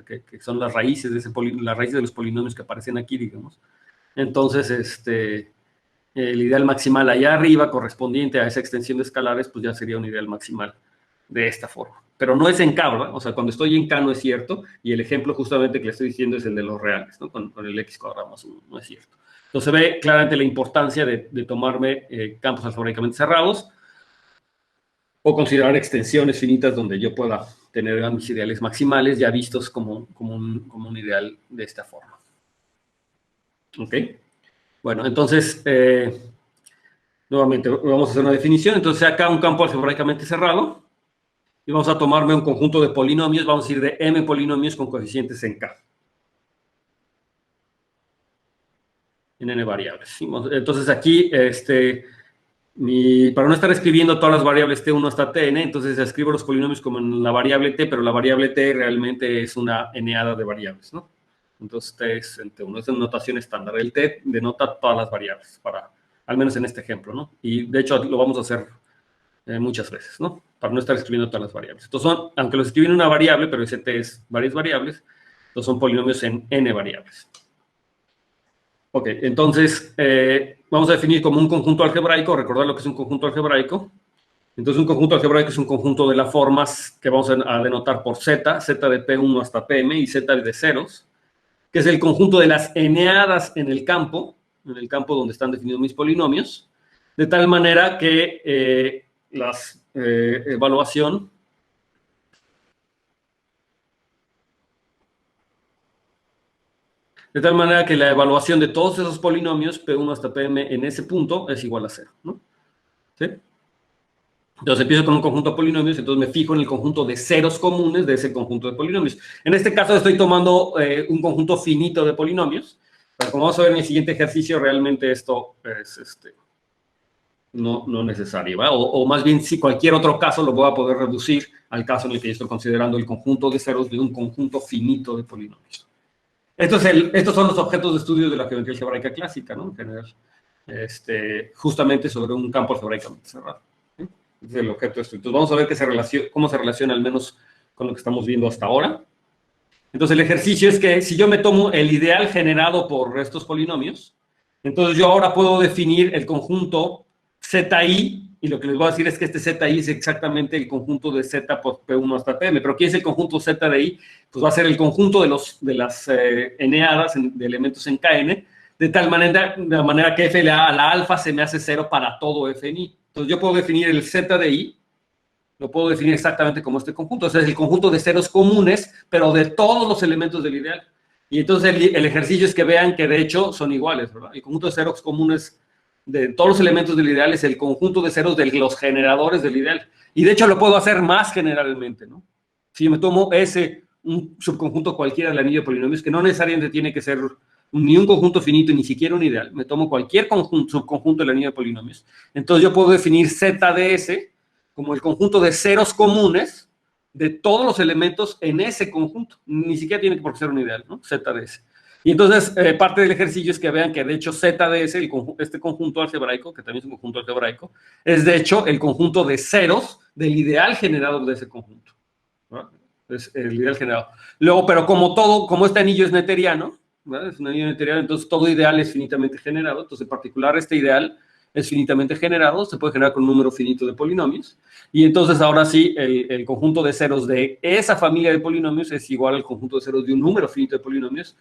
que son las raíces las raíces de los polinomios que aparecen aquí, digamos. Entonces, el ideal maximal allá arriba, correspondiente a esa extensión de escalares, pues ya sería un ideal maximal de esta forma. Pero no es en K, ¿verdad? O sea, cuando estoy en K no es cierto, y el ejemplo justamente que le estoy diciendo es el de los reales, ¿no? Con el x cuadrado más 1, no es cierto. Entonces se ve claramente la importancia de tomarme campos algebraicamente cerrados, o considerar extensiones finitas donde yo pueda tener mis ideales maximales ya vistos como un ideal de esta forma. ¿Ok? Bueno, entonces, nuevamente vamos a hacer una definición. Entonces acá un campo algebraicamente cerrado, y vamos a tomarme un conjunto de polinomios, vamos a ir de m polinomios con coeficientes en K. En n variables. Entonces aquí, para no estar escribiendo todas las variables T1 hasta Tn, entonces escribo los polinomios como en la variable T, pero la variable T realmente es una n-ada de variables, ¿no? Entonces T es en T1, es una notación estándar. El T denota todas las variables, al menos en este ejemplo, ¿no? Y de hecho lo vamos a hacer muchas veces, ¿no? Para no estar escribiendo todas las variables. Entonces aunque los escribí en una variable, pero ese T es varias variables, entonces son polinomios en n variables. Ok, entonces vamos a definir como un conjunto algebraico, recordar lo que es un conjunto algebraico. Entonces un conjunto algebraico es un conjunto de las formas que vamos a denotar por z, z de P1 hasta Pm y z de ceros, que es el conjunto de las n-adas en el campo donde están definidos mis polinomios, de tal manera que la evaluación de todos esos polinomios, P1 hasta Pm, en ese punto es igual a 0, ¿no? ¿Sí? Entonces empiezo con un conjunto de polinomios, entonces me fijo en el conjunto de ceros comunes de ese conjunto de polinomios. En este caso estoy tomando un conjunto finito de polinomios, pero como vamos a ver en el siguiente ejercicio, realmente esto es no necesario, ¿verdad? O más bien, si cualquier otro caso lo voy a poder reducir al caso en el que yo estoy considerando el conjunto de ceros de un conjunto finito de polinomios. Estos son los objetos de estudio de la geometría algebraica clásica, ¿no? En general, justamente sobre un campo algebraicamente cerrado. Es el objeto de esto. Entonces vamos a ver cómo se relaciona al menos con lo que estamos viendo hasta ahora. Entonces el ejercicio es que si yo me tomo el ideal generado por estos polinomios, entonces yo ahora puedo definir el conjunto ZI, y lo que les voy a decir es que este ZI es exactamente el conjunto de Z por P1 hasta Pm. Pero ¿qué es el conjunto Z de I? Pues va a ser el conjunto de las eneadas de elementos en Kn, de tal manera, que F a la alfa se me hace 0 para todo F en I. Entonces yo puedo definir el Z de I, lo puedo definir exactamente como este conjunto. O sea, es el conjunto de ceros comunes, pero de todos los elementos del ideal. Y entonces el ejercicio es que vean que de hecho son iguales, ¿verdad? El conjunto de ceros comunes de todos los elementos del ideal es el conjunto de ceros de los generadores del ideal. Y de hecho lo puedo hacer más generalmente, ¿no? Si me tomo un subconjunto cualquiera del anillo de polinomios, que no necesariamente tiene que ser ni un conjunto finito, ni siquiera un ideal, me tomo cualquier subconjunto del anillo de polinomios, entonces yo puedo definir Z de S como el conjunto de ceros comunes de todos los elementos en ese conjunto. Ni siquiera tiene por qué ser un ideal, ¿no? Z de S. Y entonces, parte del ejercicio es que vean que, de hecho, Z de S, este conjunto algebraico, que también es un conjunto algebraico, es, de hecho, el conjunto de ceros del ideal generador de ese conjunto, ¿verdad? Es el ideal generado. Luego, pero como este anillo es neteriano, ¿verdad? Es un anillo neteriano, entonces todo ideal es finitamente generado. Entonces, en particular, este ideal es finitamente generado, se puede generar con un número finito de polinomios. Y entonces, ahora sí, el conjunto de ceros de esa familia de polinomios es igual al conjunto de ceros de un número finito de polinomios.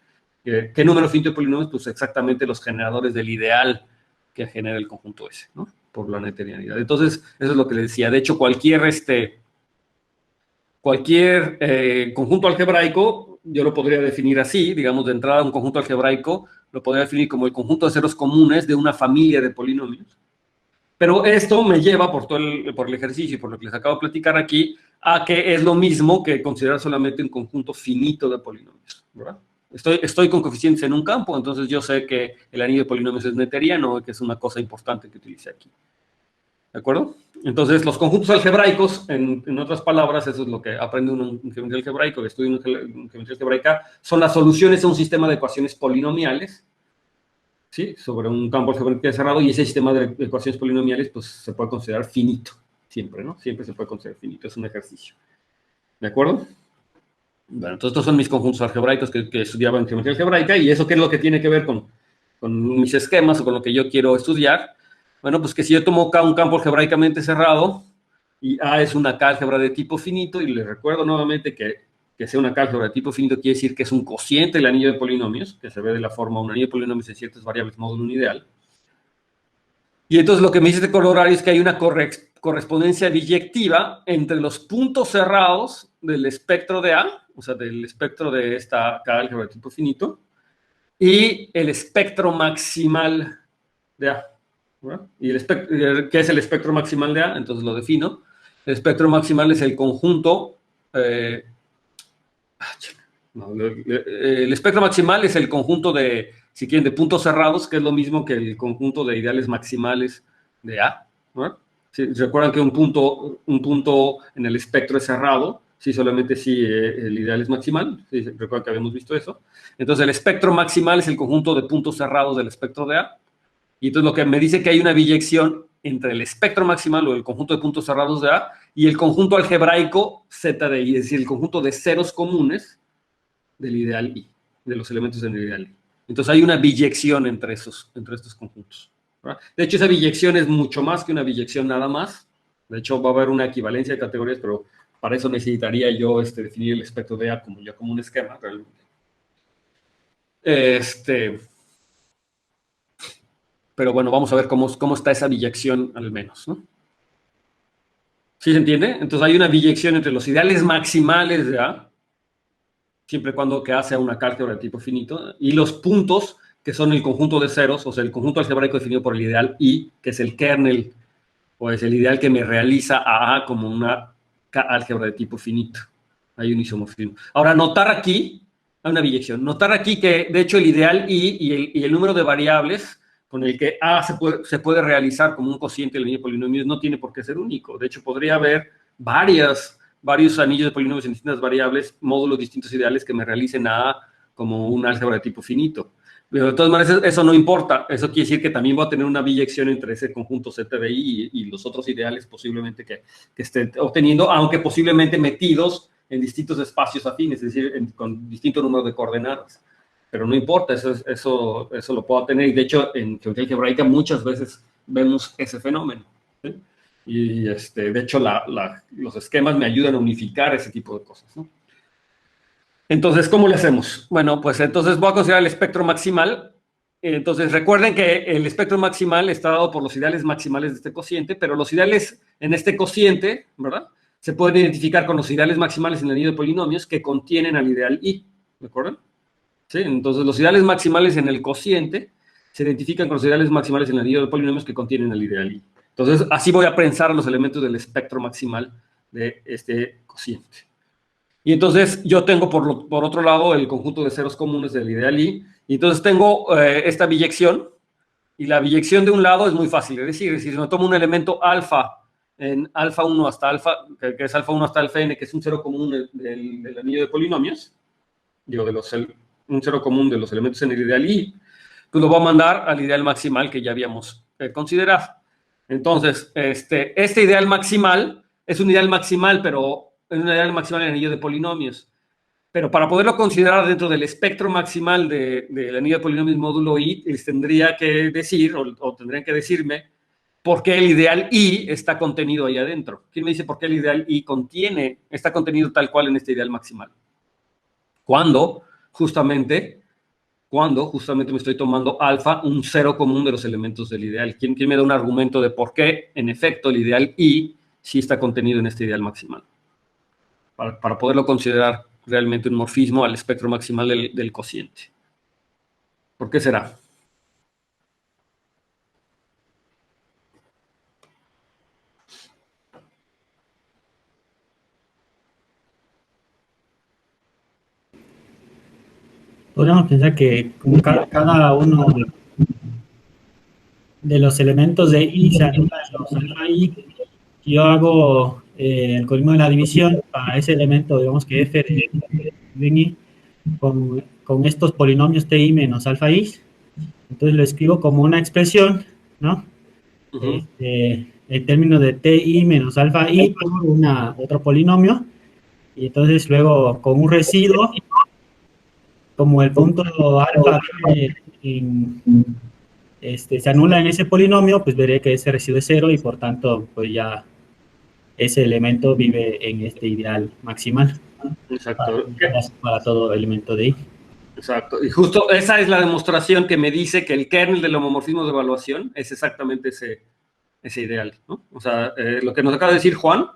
¿Qué número finito de polinomios? Pues exactamente los generadores del ideal que genera el conjunto ese, ¿no? Por la neterianidad. Entonces, eso es lo que le decía. De hecho, cualquier conjunto algebraico, yo lo podría definir así, digamos, de entrada un conjunto algebraico, lo podría definir como el conjunto de ceros comunes de una familia de polinomios. Pero esto me lleva, por el ejercicio y por lo que les acabo de platicar aquí, a que es lo mismo que considerar solamente un conjunto finito de polinomios, ¿verdad? Estoy con coeficientes en un campo, entonces yo sé que el anillo de polinomios es neteriano, que es una cosa importante que utilicé aquí. ¿De acuerdo? Entonces, los conjuntos algebraicos, en otras palabras, eso es lo que aprende uno en geometría algebraica, que estudia en geometría algebraica, son las soluciones a un sistema de ecuaciones polinomiales, ¿sí? Sobre un campo algebraico cerrado, y ese sistema de ecuaciones polinomiales, pues, se puede considerar finito, siempre, ¿no? Siempre se puede considerar finito, es un ejercicio. ¿De acuerdo? Bueno, entonces estos son mis conjuntos algebraicos que estudiaba en geometría algebraica, y eso qué es lo que tiene que ver con mis esquemas o con lo que yo quiero estudiar. Bueno, pues que si yo tomo K un campo algebraicamente cerrado, y A es una K álgebra de tipo finito, y les recuerdo nuevamente que sea una K álgebra de tipo finito quiere decir que es un cociente del anillo de polinomios, que se ve de la forma un anillo de polinomios en ciertas variables módulo un ideal. Y entonces lo que me dice este corollario es que hay una correspondencia biyectiva entre los puntos cerrados del espectro de A, o sea, del espectro de esta K álgebra de tipo finito, y el espectro maximal de A. ¿Verdad? Y ¿qué es el espectro maximal de A? Entonces lo defino. El espectro maximal es el conjunto... el espectro maximal es el conjunto de, si quieren, de puntos cerrados, que es lo mismo que el conjunto de ideales maximales de A. ¿Verdad? Si recuerdan que un punto en el espectro es cerrado, si solamente si el ideal es maximal, ¿sí? Recuerdan que habíamos visto eso. Entonces el espectro maximal es el conjunto de puntos cerrados del espectro de A. Y entonces lo que me dice que hay una biyección entre el espectro maximal o el conjunto de puntos cerrados de A y el conjunto algebraico Z de I, es decir, el conjunto de ceros comunes del ideal I, de los elementos del ideal I. Entonces hay una biyección entre estos conjuntos, ¿verdad? De hecho, esa biyección es mucho más que una biyección nada más. De hecho, va a haber una equivalencia de categorías, pero para eso necesitaría yo definir el espectro de A como un esquema, realmente. Pero bueno, vamos a ver cómo está esa biyección al menos, ¿no? ¿Sí se entiende? Entonces hay una biyección entre los ideales maximales de A, siempre y cuando que A sea una álgebra de tipo finito, y los puntos que son el conjunto de ceros, o sea, el conjunto algebraico definido por el ideal I, que es el kernel, o es el ideal que me realiza a A como una álgebra de tipo finito. Hay un isomorfismo. Ahora, notar aquí, hay una biyección, notar aquí que, de hecho, el ideal I y el número de variables con el que A se puede realizar como un cociente del anillo de polinomios no tiene por qué ser único. De hecho, podría haber varios anillos de polinomios en distintas variables, módulos distintos ideales que me realicen a A como un álgebra de tipo finito. Pero de todas maneras, eso no importa. Eso quiere decir que también voy a tener una biyección entre ese conjunto ZBI y los otros ideales posiblemente que esté obteniendo, aunque posiblemente metidos en distintos espacios afines, es decir, con distinto número de coordenadas. Pero no importa, eso lo puedo tener. Y de hecho, en geometría algebraica muchas veces vemos ese fenómeno. ¿Sí? Y de hecho, los esquemas me ayudan a unificar ese tipo de cosas, ¿no? Entonces, ¿cómo le hacemos? Bueno, pues entonces voy a considerar el espectro maximal. Entonces, recuerden que el espectro maximal está dado por los ideales maximales de este cociente, pero los ideales en este cociente, ¿verdad? Se pueden identificar con los ideales maximales en el anillo de polinomios que contienen al ideal I, ¿de acuerdo? ¿Sí? Entonces, los ideales maximales en el cociente se identifican con los ideales maximales en el anillo de polinomios que contienen al ideal I. Entonces, así voy a pensar los elementos del espectro maximal de este cociente. Y entonces yo tengo por otro lado el conjunto de ceros comunes del ideal I, y entonces tengo esta biyección, y la biyección de un lado es muy fácil de decir, si me tomo un elemento alfa en alfa 1 hasta alfa, que es alfa 1 hasta alfa n, que es un cero común del anillo de polinomios, digo, un cero común de los elementos en el ideal I, pues lo voy a mandar al ideal maximal que ya habíamos considerado. Entonces, este ideal maximal es un ideal maximal, pero es un ideal maximal en el anillo de polinomios. Pero para poderlo considerar dentro del espectro maximal del anillo de polinomios módulo I, les tendría que decir, o tendrían que decirme, por qué el ideal I está contenido ahí adentro. ¿Quién me dice por qué el ideal I está contenido tal cual en este ideal maximal? Cuando justamente me estoy tomando alfa, un cero común de los elementos del ideal. ¿Quién me da un argumento de por qué, en efecto, el ideal I sí está contenido en este ideal maximal? Para poderlo considerar realmente un morfismo al espectro maximal del cociente. ¿Por qué será? Podríamos pensar que como cada uno de los elementos de I se anula en los alfa I, yo hago el algoritmo de la división para ese elemento, digamos que F de I, con estos polinomios TI menos alfa I, entonces lo escribo como una expresión, ¿no? En términos de TI menos alfa I por otro polinomio, y entonces luego con un residuo, como el punto alfa se anula en ese polinomio, pues veré que ese residuo es cero y por tanto, pues ya ese elemento vive en este ideal maximal. Exacto. Para todo elemento de I. Exacto. Y justo esa es la demostración que me dice que el kernel del homomorfismo de evaluación es exactamente ese ideal, ¿no? O sea, lo que nos acaba de decir Juan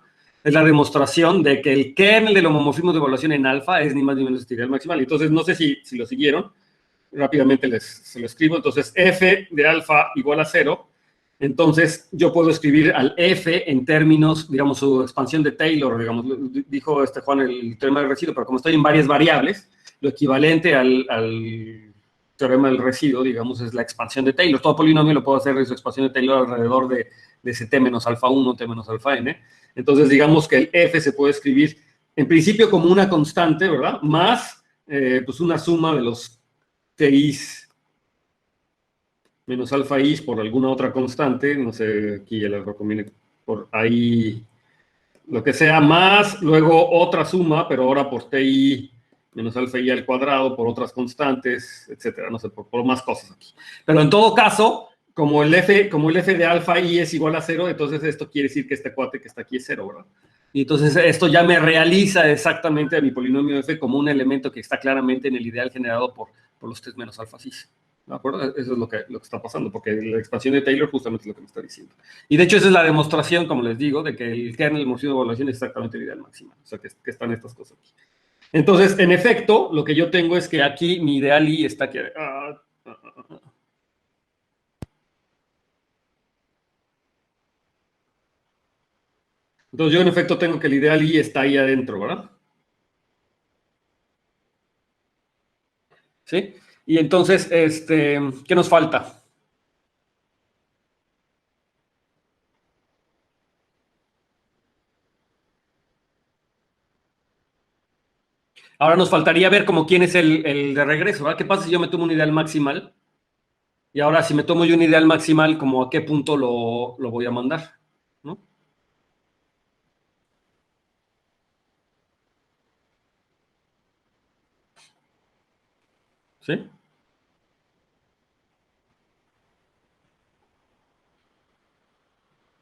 es la demostración de que el kernel del homomorfismo de evaluación en alfa es ni más ni menos este ideal maximal. Entonces, no sé si lo siguieron. Rápidamente se lo escribo. Entonces, f de alfa igual a 0. Entonces, yo puedo escribir al f en términos, digamos, su expansión de Taylor, digamos, dijo Juan el teorema del residuo, pero como estoy en varias variables, lo equivalente al teorema del residuo, digamos, es la expansión de Taylor. Todo polinomio lo puedo hacer de su expansión de Taylor alrededor de ese t menos alfa 1, t menos alfa n. Entonces, digamos que el f se puede escribir en principio como una constante, ¿verdad? Más, pues, una suma de los TIs menos alfa is por alguna otra constante, no sé, aquí ya les recomiendo por ahí, lo que sea, más luego otra suma, pero ahora por TI menos alfa i al cuadrado, por otras constantes, etcétera, no sé, por más cosas aquí. Pero en todo caso, como el f de alfa i es igual a 0, entonces esto quiere decir que este cuate que está aquí es 0, ¿verdad? Y entonces esto ya me realiza exactamente a mi polinomio f como un elemento que está claramente en el ideal generado por los test menos alfa cis. ¿De acuerdo? Eso es lo que está pasando, porque la expansión de Taylor justamente es lo que me está diciendo. Y de hecho esa es la demostración, como les digo, de que el kernel del morfismo de evaluación es exactamente el ideal máximo. O sea, que están estas cosas aquí. Entonces, en efecto, lo que yo tengo es que aquí mi ideal I está aquí. Entonces yo en efecto tengo que el ideal I está ahí adentro, ¿verdad? ¿Sí? Y entonces, ¿qué nos falta? Ahora nos faltaría ver como quién es el de regreso, ¿verdad? ¿Qué pasa si yo me tomo un ideal maximal? Y ahora, si me tomo yo un ideal maximal, ¿como a qué punto lo voy a mandar? ¿No? ¿Sí?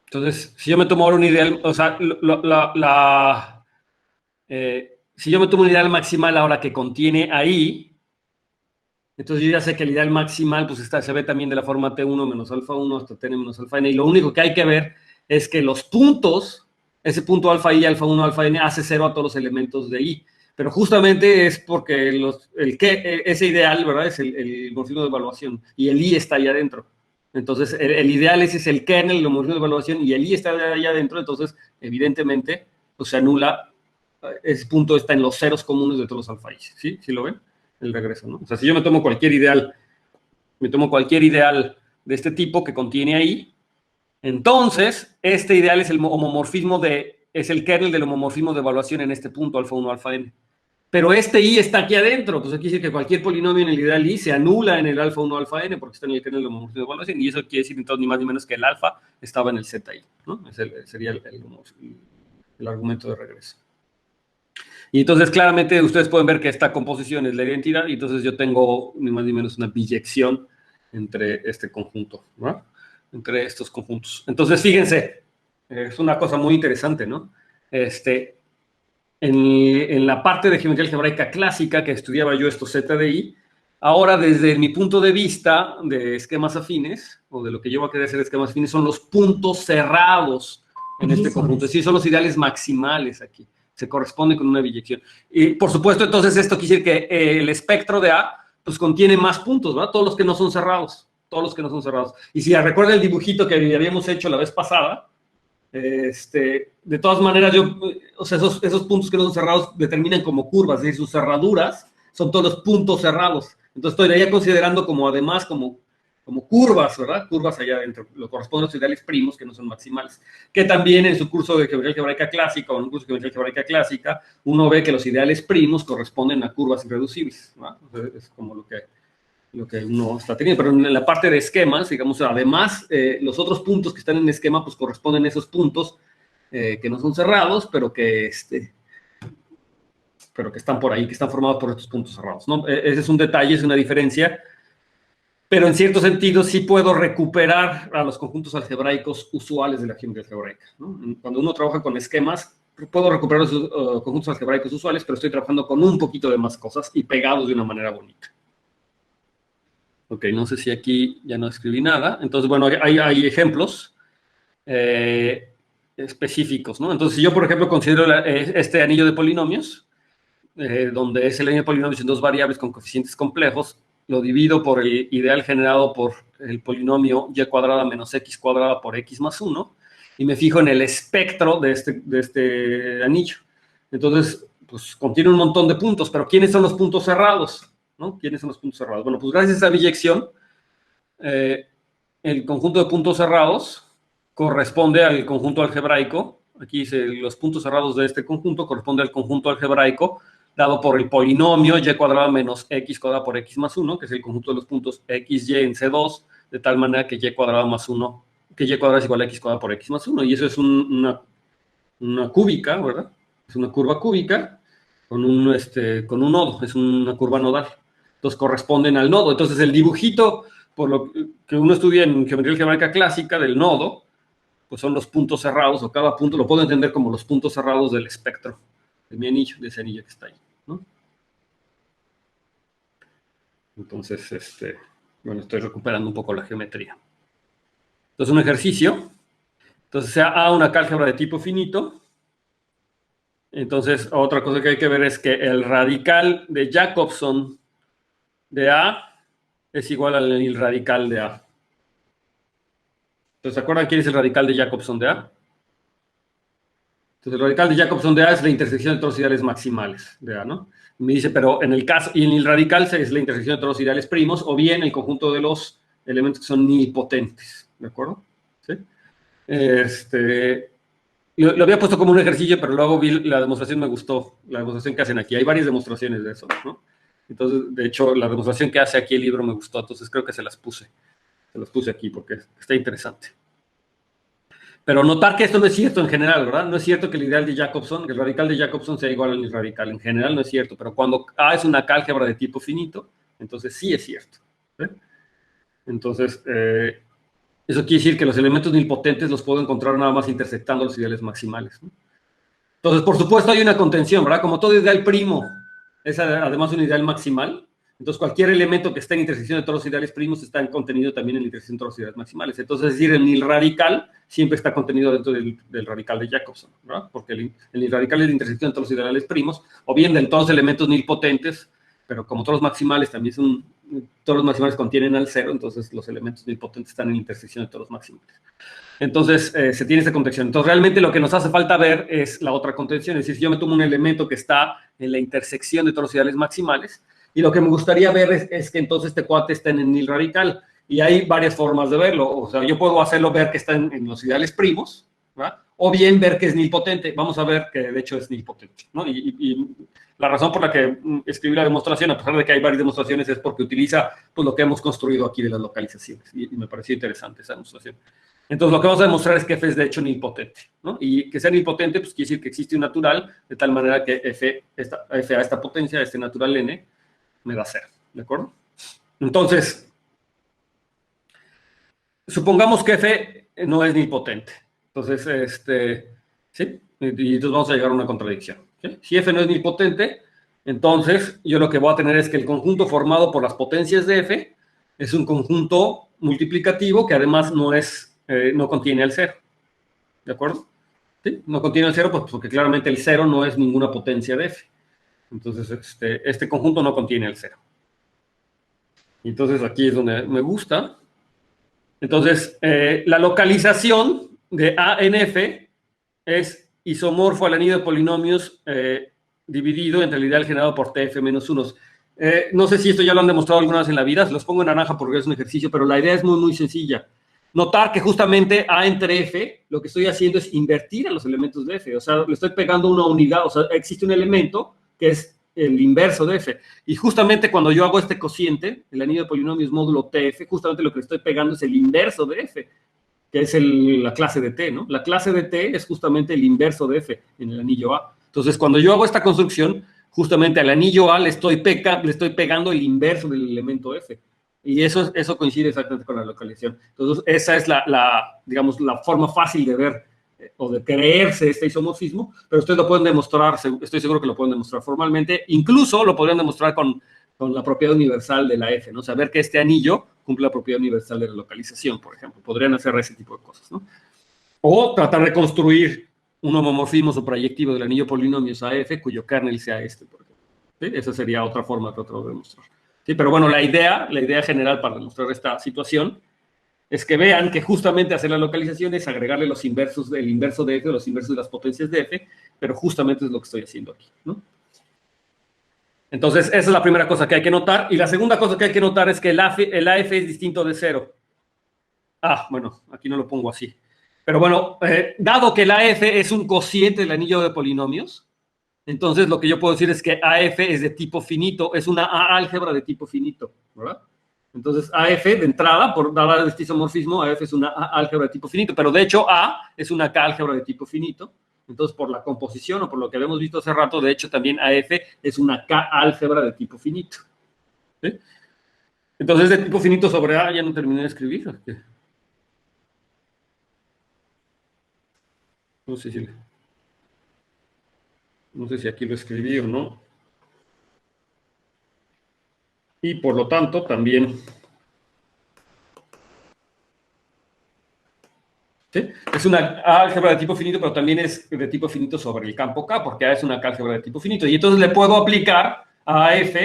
Entonces, si yo me tomo ahora un ideal, o sea, si yo me tomo un ideal maximal ahora que contiene ahí, entonces yo ya sé que el ideal maximal pues se ve también de la forma T1 menos alfa 1 hasta Tn menos alfa n, y lo único que hay que ver es que los puntos, ese punto alfa i, alfa 1, alfa n, hace cero a todos los elementos de i, pero justamente es porque ese ideal, ¿verdad? Es el morfismo de evaluación, y el i está ahí adentro. Entonces, el ideal ese es el kernel, el morfismo de evaluación, y el i está ahí adentro, entonces, evidentemente, pues se anula, ese punto está en los ceros comunes de todos los alfa i, ¿sí? ¿Sí lo ven? El regreso, ¿no? O sea, si yo me tomo cualquier ideal de este tipo que contiene ahí, entonces este ideal es el homomorfismo es el kernel del homomorfismo de evaluación en este punto, alfa 1, alfa n. Pero este i está aquí adentro, pues aquí dice que cualquier polinomio en el ideal i se anula en el alfa 1, alfa n, porque está en el kernel del homomorfismo de evaluación, y eso quiere decir entonces ni más ni menos que el alfa estaba en el zeta i, ¿no? Sería el argumento de regreso. Y entonces, claramente, ustedes pueden ver que esta composición es la identidad, y entonces yo tengo ni más ni menos una biyección entre este conjunto, ¿no? Entre estos conjuntos. Entonces, fíjense, es una cosa muy interesante, ¿no? En la parte de geometría algebraica clásica que estudiaba yo estos zeta de i, ahora desde mi punto de vista de esquemas afines, o de lo que yo voy a querer hacer esquemas afines, son los puntos cerrados en este conjunto, es decir, son los ideales maximales aquí. Se corresponde con una biyección. Y, por supuesto, entonces esto quiere decir que el espectro de A pues contiene más puntos, ¿verdad? Todos los que no son cerrados. Todos los que no son cerrados. Y si recuerda el dibujito que habíamos hecho la vez pasada, de todas maneras, o sea, esos puntos que no son cerrados determinan como curvas, es decir, sus cerraduras son todos los puntos cerrados. Entonces, estoy ya considerando como, además, como curvas, ¿verdad? Curvas allá adentro. Lo corresponden a los ideales primos que no son maximales. Que también en su curso de geometría algebraica clásica o en un curso de geometría algebraica clásica, uno ve que los ideales primos corresponden a curvas irreducibles, ¿no? Es como lo que uno está teniendo. Pero en la parte de esquemas, digamos, además, los otros puntos que están en el esquema, pues corresponden a esos puntos que no son cerrados, pero que están por ahí, que están formados por estos puntos cerrados, ¿no? Ese es un detalle, es una diferencia. Pero en cierto sentido sí puedo recuperar a los conjuntos algebraicos usuales de la geometría algebraica, ¿no? Cuando uno trabaja con esquemas, puedo recuperar los conjuntos algebraicos usuales, pero estoy trabajando con un poquito de más cosas y pegados de una manera bonita. Ok, no sé si aquí ya no escribí nada. Entonces, bueno, hay ejemplos específicos, ¿no? Entonces, si yo, por ejemplo, considero este anillo de polinomios, donde es el anillo de polinomios en dos variables con coeficientes complejos, lo divido por el ideal generado por el polinomio y cuadrada menos x cuadrada por x más 1, y me fijo en el espectro de este anillo. Entonces, pues contiene un montón de puntos, pero ¿quiénes son los puntos cerrados? ¿No? ¿Quiénes son los puntos cerrados? Bueno, pues gracias a esa biyección, el conjunto de puntos cerrados corresponde al conjunto algebraico. Aquí dice los puntos cerrados de este conjunto corresponde al conjunto algebraico dado por el polinomio y cuadrada menos x cuadrada por x más 1, que es el conjunto de los puntos x, y en C2, de tal manera que y cuadrada más 1, que y cuadrada es igual a x cuadrada por x más 1, y eso es una cúbica, ¿verdad? Es una curva cúbica con un nodo, es una curva nodal. Entonces corresponden al nodo. Entonces el dibujito, por lo que uno estudia en geometría algebraica clásica del nodo, pues son los puntos cerrados, o cada punto lo puedo entender como los puntos cerrados del espectro de mi anillo, de ese anillo que está ahí, ¿no? Entonces, bueno, estoy recuperando un poco la geometría. Entonces, un ejercicio. Entonces, sea A una álgebra de tipo finito. Entonces, otra cosa que hay que ver es que el radical de Jacobson de A es igual al radical de A. Entonces, ¿se acuerdan quién es el radical de Jacobson de A? Entonces, el radical de Jacobson de A es la intersección de todos los ideales maximales de A, ¿no? Me dice, pero en el caso, y en el radical es la intersección de todos los ideales primos, o bien el conjunto de los elementos que son nilpotentes, ¿de acuerdo? ¿Sí? lo había puesto como un ejercicio, pero luego vi la demostración, me gustó, la demostración que hacen aquí. Hay varias demostraciones de eso, ¿no? Entonces, de hecho, la demostración que hace aquí el libro me gustó, entonces creo que se las puse aquí porque está interesante. Pero notar que esto no es cierto en general, ¿verdad? No es cierto que el ideal de Jacobson, que el radical de Jacobson sea igual al radical. En general no es cierto, pero cuando A es una álgebra de tipo finito, entonces sí es cierto. ¿Eh? Entonces, eso quiere decir que los elementos nilpotentes los puedo encontrar nada más intersectando los ideales maximales, ¿no? Entonces, por supuesto, hay una contención, ¿verdad? Como todo ideal primo es además un ideal maximal, entonces cualquier elemento que esté en intersección de todos los ideales primos está contenido también en la intersección de todos los ideales maximales. Entonces, es decir, el nil radical siempre está contenido dentro del radical de Jacobson, ¿verdad? Porque el nil radical es la intersección de todos los ideales primos, o bien de todos los elementos nilpotentes, pero como todos los maximales también todos los maximales contienen al cero, entonces los elementos nilpotentes están en la intersección de todos los maximales. Entonces, se tiene esta contención. Entonces, realmente lo que nos hace falta ver es la otra contención. Es decir, si yo me tomo un elemento que está en la intersección de todos los ideales maximales, y lo que me gustaría ver es que entonces este cuate está en el nil radical. Y hay varias formas de verlo. O sea, yo puedo hacerlo ver que está en los ideales primos, ¿verdad? O bien ver que es nilpotente. Vamos a ver que de hecho es nilpotente, ¿no? Y la razón por la que escribí la demostración, a pesar de que hay varias demostraciones, es porque utiliza pues, lo que hemos construido aquí de las localizaciones. Y me pareció interesante esa demostración. Entonces, lo que vamos a demostrar es que F es de hecho nilpotente, ¿no? Y que sea nilpotente, pues quiere decir que existe un natural, de tal manera que F a esta potencia, este natural N, me da 0, ¿de acuerdo? Entonces, supongamos que F no es nilpotente. Entonces, ¿sí? Y entonces vamos a llegar a una contradicción. ¿Sí? Si F no es nilpotente, entonces yo lo que voy a tener es que el conjunto formado por las potencias de F es un conjunto multiplicativo que además no contiene el 0. ¿De acuerdo? ¿Sí? No contiene el 0 pues, porque claramente el 0 no es ninguna potencia de F. Entonces, este conjunto no contiene el 0. Y entonces aquí es donde me gusta. Entonces, la localización de A en F es isomorfo al anillo de polinomios dividido entre el ideal generado por TF menos 1. No sé si esto ya lo han demostrado alguna vez en la vida, se los pongo en naranja porque es un ejercicio, pero la idea es muy, muy sencilla. Notar que justamente A entre F, lo que estoy haciendo es invertir a los elementos de F. O sea, le estoy pegando una unidad, o sea, existe un elemento que es el inverso de F. Y justamente cuando yo hago este cociente, el anillo de polinomios módulo TF, justamente lo que le estoy pegando es el inverso de F, que es la clase de T, ¿no? La clase de T es justamente el inverso de F en el anillo A. Entonces, cuando yo hago esta construcción, justamente al anillo A le estoy pegando el inverso del elemento F. Y eso coincide exactamente con la localización. Entonces, esa es digamos, la forma fácil de ver o de creerse este isomorfismo, pero ustedes lo pueden demostrar, estoy seguro que lo pueden demostrar formalmente, incluso lo podrían demostrar con la propiedad universal de la F, ¿no? Saber que este anillo cumple la propiedad universal de la localización, por ejemplo. Podrían hacer ese tipo de cosas, ¿no? O tratar de construir un homomorfismo proyectivo del anillo polinomios a F, cuyo kernel sea este, por ejemplo. ¿Sí? Esa sería otra forma de tratar de demostrar. ¿Sí? Pero bueno, la idea general para demostrar esta situación es que vean que justamente hacer la localización es agregarle los inversos del inverso de F o los inversos de las potencias de F, pero justamente es lo que estoy haciendo aquí, ¿no? Entonces, esa es la primera cosa que hay que notar. Y la segunda cosa que hay que notar es que el AF es distinto de 0. Bueno, aquí no lo pongo así. Pero bueno, dado que el AF es un cociente del anillo de polinomios, entonces lo que yo puedo decir es que AF es de tipo finito, es una A álgebra de tipo finito, ¿verdad? Entonces, AF, de entrada, por dar este isomorfismo, AF es una A álgebra de tipo finito, pero de hecho A es una K álgebra de tipo finito. Entonces, por la composición o por lo que habíamos visto hace rato, de hecho, también AF es una K álgebra de tipo finito. ¿Sí? Entonces, de tipo finito sobre A, ya no terminé de escribir. No sé si aquí lo escribí o no. Y por lo tanto, también... ¿Sí? Es una álgebra de tipo finito, pero también es de tipo finito sobre el campo K, porque A es una álgebra de tipo finito. Y entonces le puedo aplicar a AF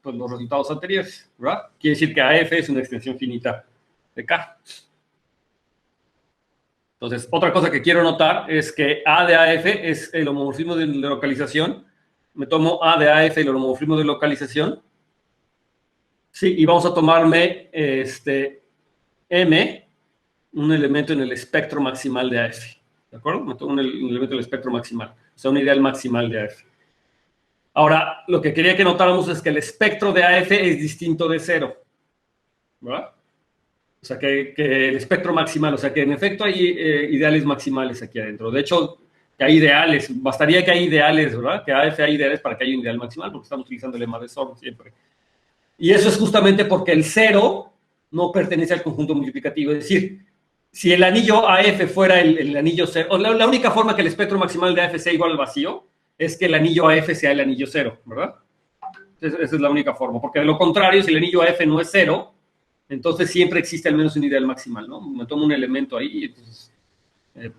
pues, los resultados anteriores, ¿verdad? Quiere decir que AF es una extensión finita de K. Entonces, otra cosa que quiero notar es que A de AF es el homomorfismo de localización. Me tomo A de AF, el homomorfismo de localización. Sí, y vamos a tomarme M, un elemento en el espectro maximal de AF. ¿De acuerdo? Me tomo un elemento del espectro maximal, o sea, un ideal maximal de AF. Ahora, lo que quería que notáramos es que el espectro de AF es distinto de 0, ¿verdad? O sea, que el espectro maximal, o sea, que en efecto hay ideales maximales aquí adentro. De hecho, que hay ideales, bastaría que hay ideales, ¿verdad? Que AF hay ideales para que haya un ideal maximal, porque estamos utilizando el lema de Zorn siempre. Y eso es justamente porque el 0 no pertenece al conjunto multiplicativo. Es decir, si el anillo AF fuera el anillo 0, o la única forma que el espectro maximal de AF sea igual al vacío es que el anillo AF sea el anillo 0, ¿verdad? Esa es la única forma, porque de lo contrario, si el anillo AF no es 0, entonces siempre existe al menos un ideal maximal, ¿no? Me tomo un elemento ahí, entonces,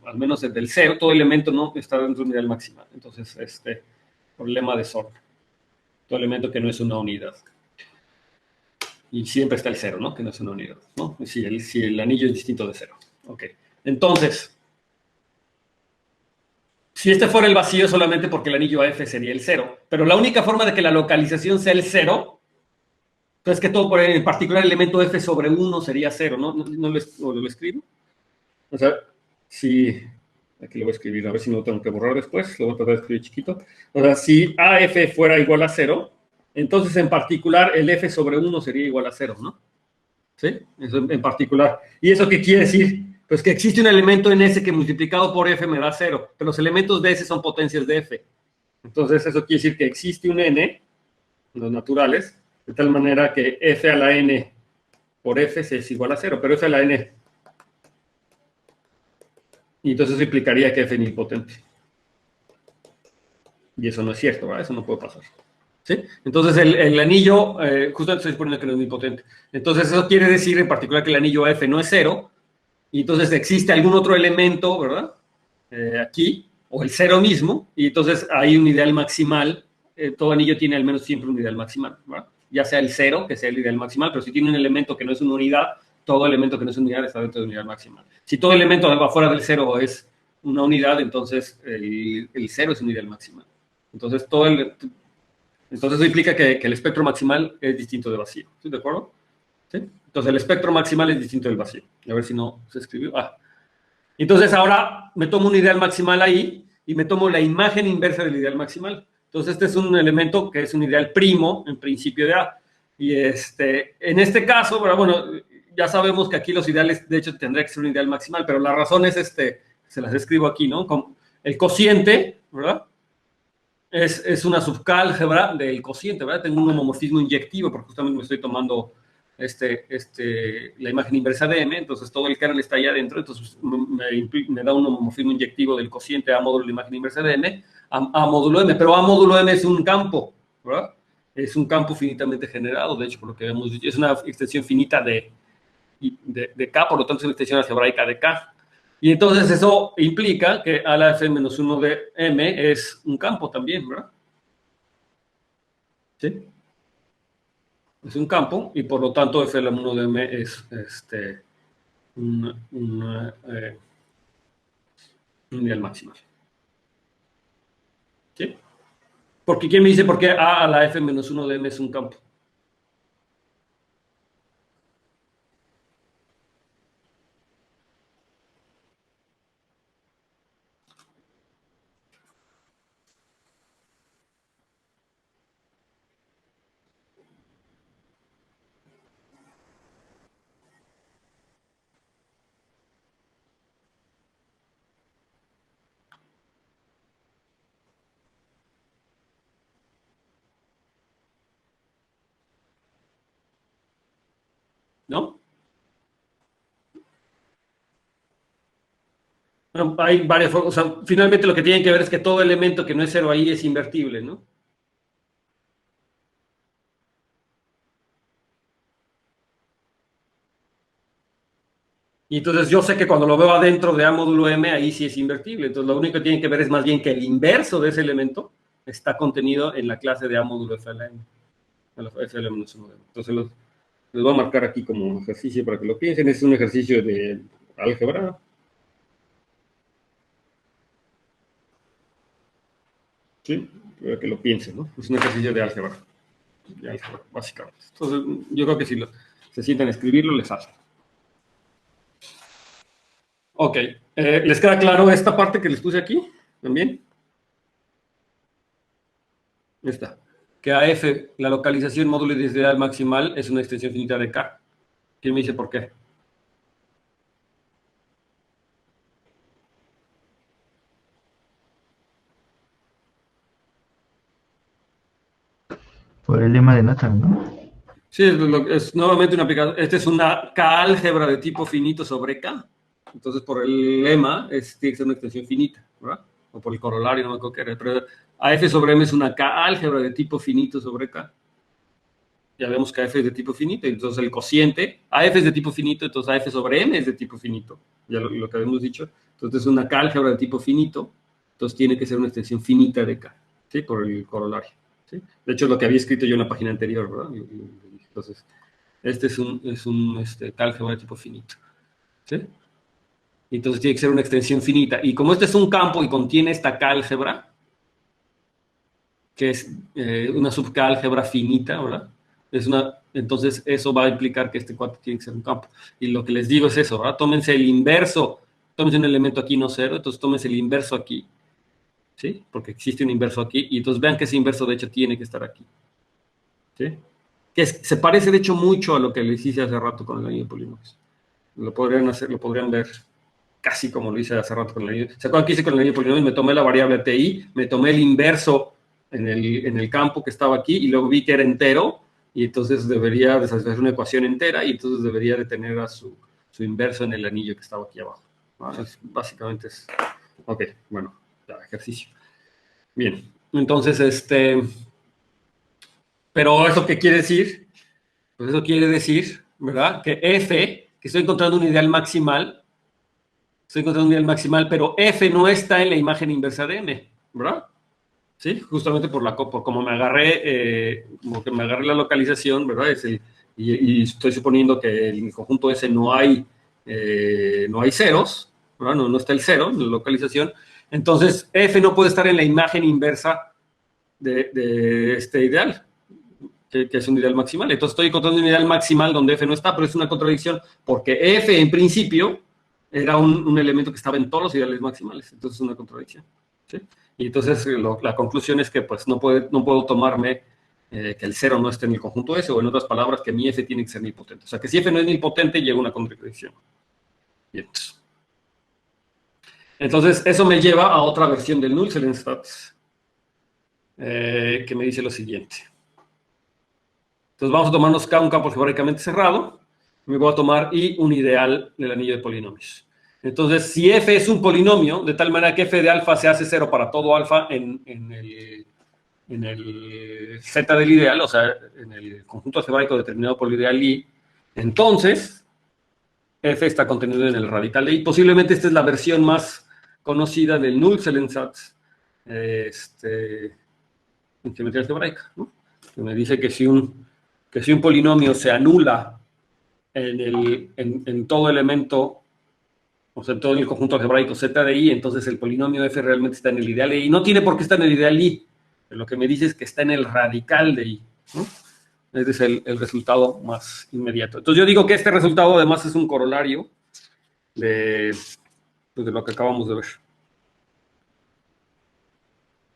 al menos el del 0, todo elemento no está dentro de un ideal maximal. Entonces, problema de Zorn. Todo elemento que no es una unidad. Y siempre está el 0, ¿no? Que no es una unidad, ¿no? Si el anillo es distinto de 0. Ok. Entonces, si este fuera el vacío es solamente porque el anillo AF sería el 0. Pero la única forma de que la localización sea el 0 es que todo, en particular, el elemento F sobre 1 sería 0, ¿no? ¿No lo escribo? O sea, si... Aquí lo voy a escribir, a ver si no lo tengo que borrar después. Lo voy a tratar de escribir chiquito. O sea, si AF fuera igual a 0, entonces, en particular, el F sobre 1 sería igual a 0, ¿no? ¿Sí? Eso en particular. ¿Y eso qué quiere decir? Pues que existe un elemento en S que multiplicado por F me da 0, pero los elementos de S son potencias de F. Entonces, eso quiere decir que existe un N, los naturales, de tal manera que F a la N por F es igual a 0, pero F a la N... Y entonces eso implicaría que F es nilpotente. Y eso no es cierto, ¿verdad? Eso no puede pasar. ¿Sí? Entonces, el anillo, justo estoy suponiendo que no es nilpotente. Entonces, eso quiere decir en particular que el anillo F no es 0, y entonces existe algún otro elemento, ¿verdad? Aquí, o el 0 mismo, y entonces hay un ideal maximal. Todo anillo tiene al menos siempre un ideal maximal, ¿verdad? Ya sea el 0, que sea el ideal maximal, pero si tiene un elemento que no es una unidad, todo elemento que no es una unidad está dentro de una unidad maximal. Si todo elemento afuera del 0 es una unidad, entonces el 0 es un ideal maximal. Entonces, entonces eso implica que el espectro maximal es distinto de vacío. ¿Sí? ¿De acuerdo? ¿Sí? Entonces el espectro maximal es distinto del vacío. A ver si no se escribió. Entonces ahora me tomo un ideal maximal ahí y me tomo la imagen inversa del ideal maximal. Entonces este es un elemento que es un ideal primo en principio de A. Y en este caso, bueno, ya sabemos que aquí los ideales, de hecho, tendría que ser un ideal maximal, pero la razón es, se las escribo aquí, ¿no? Con el cociente, ¿verdad? Es una subcálgebra del cociente, ¿verdad? Tengo un homomorfismo inyectivo, porque justamente me estoy tomando la imagen inversa de M, entonces todo el kernel está ahí adentro, entonces me da un homomorfismo inyectivo del cociente A módulo de la imagen inversa de M a módulo M, pero A módulo M es un campo, ¿verdad? Es un campo finitamente generado, de hecho, por lo que hemos dicho, es una extensión finita de K, por lo tanto es una extensión algebraica de K. Y entonces eso implica que A a la F-1 de M es un campo también, ¿verdad? ¿Sí? Es un campo y por lo tanto F-1 de M es un ideal maximal. ¿Sí? Porque ¿quién me dice por qué A a la F-1 de M es un campo? ¿No? Bueno, hay varias formas, o sea, finalmente lo que tienen que ver es que todo elemento que no es 0 ahí es invertible, ¿no? Y entonces yo sé que cuando lo veo adentro de A módulo M, ahí sí es invertible. Entonces lo único que tienen que ver es más bien que el inverso de ese elemento está contenido en la clase de A módulo FLM. FLM. Entonces les voy a marcar aquí como ejercicio para que lo piensen. Es un ejercicio de álgebra. Sí, para que lo piensen, ¿no? Es un ejercicio de álgebra. Básicamente. Entonces yo creo que si se sientan a escribirlo, les hace. Ok. ¿Les queda claro esta parte que les puse aquí? ¿También? Esta. Que a F, la localización módulo ideal maximal es una extensión finita de K. ¿Quién me dice por qué? Por el lema de Nathan, ¿no? Sí, es nuevamente una aplicación. Esta es una K-álgebra de tipo finito sobre K. Entonces, por el lema, tiene que ser una extensión finita, ¿verdad? O por el corolario, no me acuerdo qué era. Pero AF sobre M es una K-álgebra de tipo finito sobre K. Ya vemos que AF es de tipo finito, entonces el cociente, AF es de tipo finito, entonces AF sobre M es de tipo finito. Ya lo que habíamos dicho. Entonces, es una K-álgebra de tipo finito, entonces tiene que ser una extensión finita de K, ¿sí? Por el corolario. ¿Sí? De hecho, es lo que había escrito yo en la página anterior, ¿verdad? Entonces, este es un álgebra de tipo finito. ¿Sí? Entonces tiene que ser una extensión finita. Y como este es un campo y contiene esta K-álgebra, que es una sub-K-álgebra finita, ¿verdad? Entonces eso va a implicar que este cuate tiene que ser un campo. Y lo que les digo es eso, ¿verdad? Tómense el inverso, tómense un elemento aquí no cero, entonces tómense el inverso aquí. ¿Sí? Porque existe un inverso aquí, y entonces vean que ese inverso de hecho tiene que estar aquí. ¿Sí? Que se parece de hecho mucho a lo que les hice hace rato con el anillo de polinomios. Lo podrían ver casi como lo hice hace rato con el anillo. ¿Se acuerdan que hice con el anillo de polinomios? Me tomé la variable TI, me tomé el inverso en el campo que estaba aquí, y luego vi que era entero, y entonces debería de satisfacer una ecuación entera, y entonces debería de tener a su inverso en el anillo que estaba aquí abajo. Básicamente es... Ok, bueno, ya, ejercicio. Bien, entonces, pero ¿eso qué quiere decir? Pues eso quiere decir, ¿verdad? Que F, que estoy encontrando un ideal maximal, pero F no está en la imagen inversa de M, ¿verdad? Sí, justamente por como me agarré, la localización, ¿verdad? Y estoy suponiendo que en el conjunto S no hay ceros, ¿verdad? No está el cero en la localización. Entonces, F no puede estar en la imagen inversa de este ideal, que es un ideal maximal. Entonces, estoy encontrando un ideal maximal donde F no está, pero es una contradicción, porque F, en principio, era un elemento que estaba en todos los ideales maximales. Entonces, es una contradicción. ¿Sí? Y entonces la conclusión es que pues no puedo tomarme que el cero no esté en el conjunto S, o en otras palabras, que mi F tiene que ser nilpotente. O sea, que si F no es nilpotente, llega una contradicción. Bien. Entonces, eso me lleva a otra versión del Nullstellensatz, que me dice lo siguiente. Entonces, vamos a tomarnos K, un campo algebraicamente cerrado. Me voy a tomar I, un ideal del anillo de polinomios. Entonces, si F es un polinomio, de tal manera que F de alfa se hace cero para todo alfa en el Z del ideal, o sea, en el conjunto algebraico determinado por el ideal I, entonces F está contenido en el radical de I. Posiblemente esta es la versión más conocida del Nullstellensatz en geometría algebraica, ¿no? Que me dice que si un polinomio se anula en todo elemento, o sea, en todo el conjunto algebraico Z de I, entonces el polinomio F realmente está en el ideal de I. No tiene por qué estar en el ideal I. Lo que me dice es que está en el radical de I, ¿no? Ese es el resultado más inmediato. Entonces yo digo que este resultado además es un corolario de lo que acabamos de ver.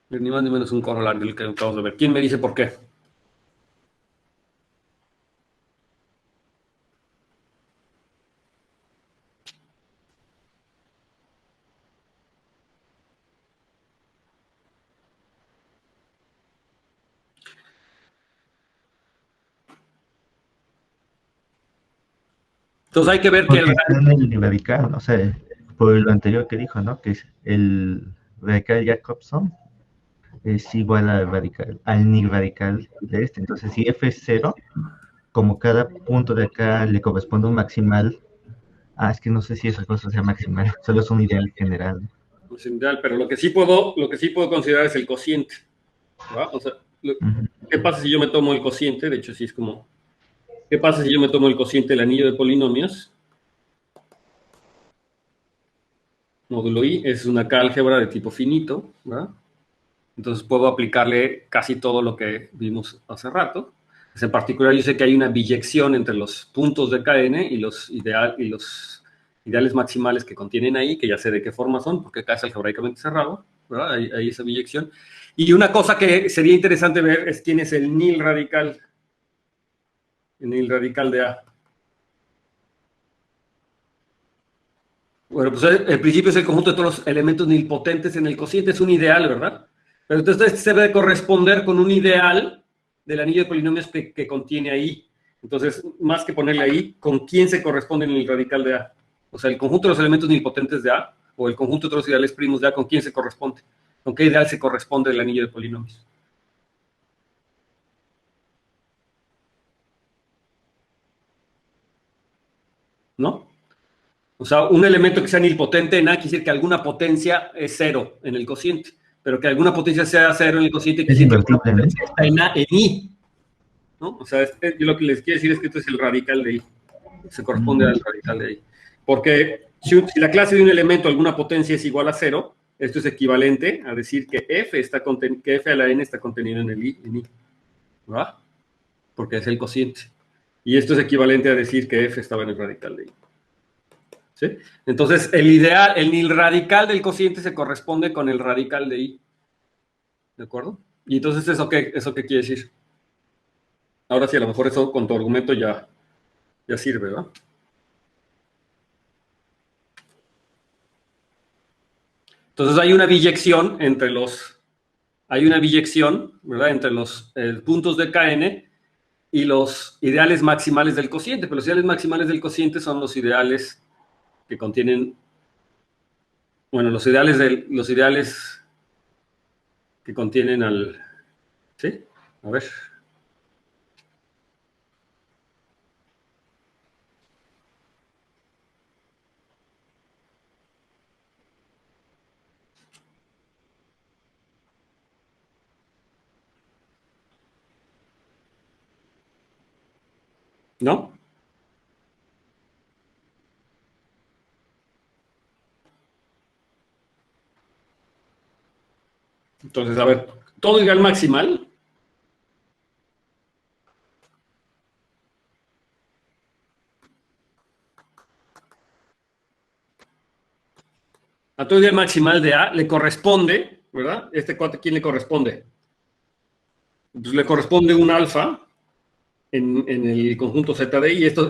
Ni más ni menos un corolario del que acabamos de ver. ¿Quién me dice por qué? Entonces hay que ver que Porque está en el radical, o sea, por lo anterior que dijo, ¿no? Que es el radical Jacobson es igual al radical, al ni radical de este. Entonces, si F es cero, como cada punto de acá le corresponde un maximal, es que no sé si esa cosa sea maximal, solo es un ideal general. pero lo que sí puedo considerar es el cociente, ¿verdad? O sea, ¿qué pasa si yo me tomo el cociente? De hecho, sí es como, ¿qué pasa si yo me tomo el cociente del anillo de polinomios? Módulo I es una K-álgebra de tipo finito, ¿verdad? Entonces puedo aplicarle casi todo lo que vimos hace rato. Pues en particular, yo sé que hay una biyección entre los puntos de Kn y los ideales maximales que contienen ahí, que ya sé de qué forma son, porque acá es algebraicamente cerrado, ¿verdad? Hay esa biyección. Y una cosa que sería interesante ver es quién es el nil radical de A. Bueno, pues el principio es el conjunto de todos los elementos nilpotentes en el cociente, es un ideal, ¿verdad? Pero entonces este se debe corresponder con un ideal del anillo de polinomios que contiene ahí. Entonces, más que ponerle ahí, ¿con quién se corresponde en el radical de A? O sea, el conjunto de los elementos nilpotentes de A, o el conjunto de todos los ideales primos de A, ¿con quién se corresponde? ¿Con qué ideal se corresponde el anillo de polinomios? ¿No? O sea, un elemento que sea nilpotente en A quiere decir que alguna potencia es cero en el cociente, pero que alguna potencia sea cero en el cociente Es quiere decir que invertible, ¿no? está en A, en I, ¿no? O sea, yo lo que les quiero decir es que esto es el radical de I, se corresponde al radical de I. Porque si la clase de un elemento, alguna potencia es igual a cero, esto es equivalente a decir que que f a la n está contenido en el I, ¿verdad? Porque es el cociente. Y esto es equivalente a decir que f estaba en el radical de I. ¿Sí? Entonces, el nil radical del cociente se corresponde con el radical de I. ¿De acuerdo? Y entonces, ¿eso qué quiere decir? Ahora sí, a lo mejor eso con tu argumento ya sirve, ¿verdad? Entonces, hay una biyección, ¿verdad? Entre los puntos de Kn y los ideales maximales del cociente. Pero los ideales maximales del cociente son los ideales que contienen, bueno, los ideales que contienen al, ¿sí? A ver. ¿No? Entonces, a ver, todo ideal maximal a todo ideal maximal de A le corresponde, ¿verdad? Este cuate, ¿quién le corresponde? Pues le corresponde un alfa en el conjunto Z de I, y esto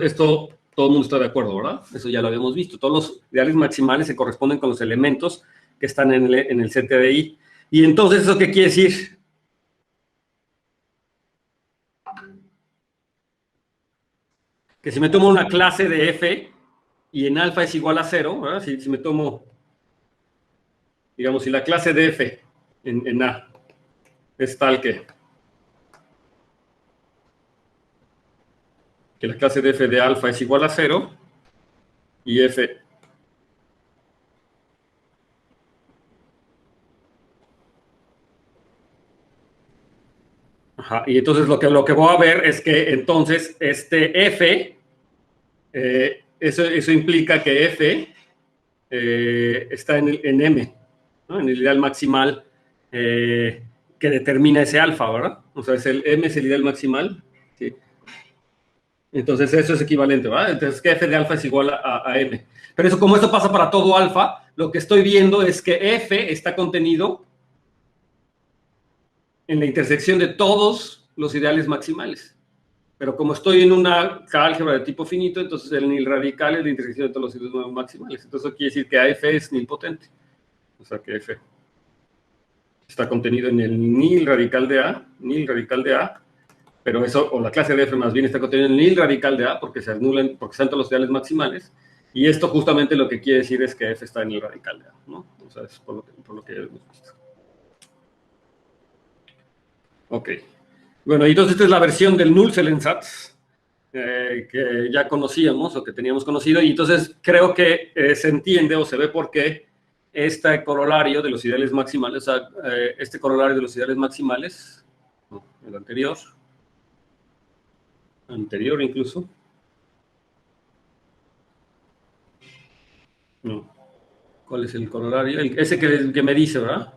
todo el mundo está de acuerdo, ¿verdad? Eso ya lo habíamos visto. Todos los ideales maximales se corresponden con los elementos que están en el Z de I. Y entonces, ¿eso qué quiere decir? Que si me tomo una clase de F y en alfa es igual a 0, ¿verdad? Si me tomo, digamos, si la clase de F en A es tal que la clase de F de alfa es igual a 0 y F ajá, y entonces lo que voy a ver es que entonces este F, eso implica que F está en M, ¿no? En el ideal maximal que determina ese alfa, ¿verdad? O sea, M es el ideal maximal, ¿sí? Entonces eso es equivalente, ¿verdad? Entonces que F de alfa es igual a M. Pero eso, como esto pasa para todo alfa, lo que estoy viendo es que F está contenido en la intersección de todos los ideales maximales. Pero como estoy en una álgebra de tipo finito, entonces el nil radical es la intersección de todos los ideales maximales. Entonces eso quiere decir que AF es nilpotente. O sea que F está contenido en el nil radical de A, pero eso, o la clase de F más bien está contenida en el nil radical de A porque se anulan, porque están todos los ideales maximales. Y esto justamente lo que quiere decir es que F está en el radical de A, ¿no? O sea, es por lo que ya hemos visto. Ok. Bueno, entonces esta es la versión del Nullzellensatz que ya conocíamos o que teníamos conocido, y entonces creo que se entiende o se ve por qué este corolario de los ideales maximales, o sea, este corolario de los ideales maximales, no, el anterior incluso, no, ¿cuál es el corolario? Ese que me dice, ¿verdad?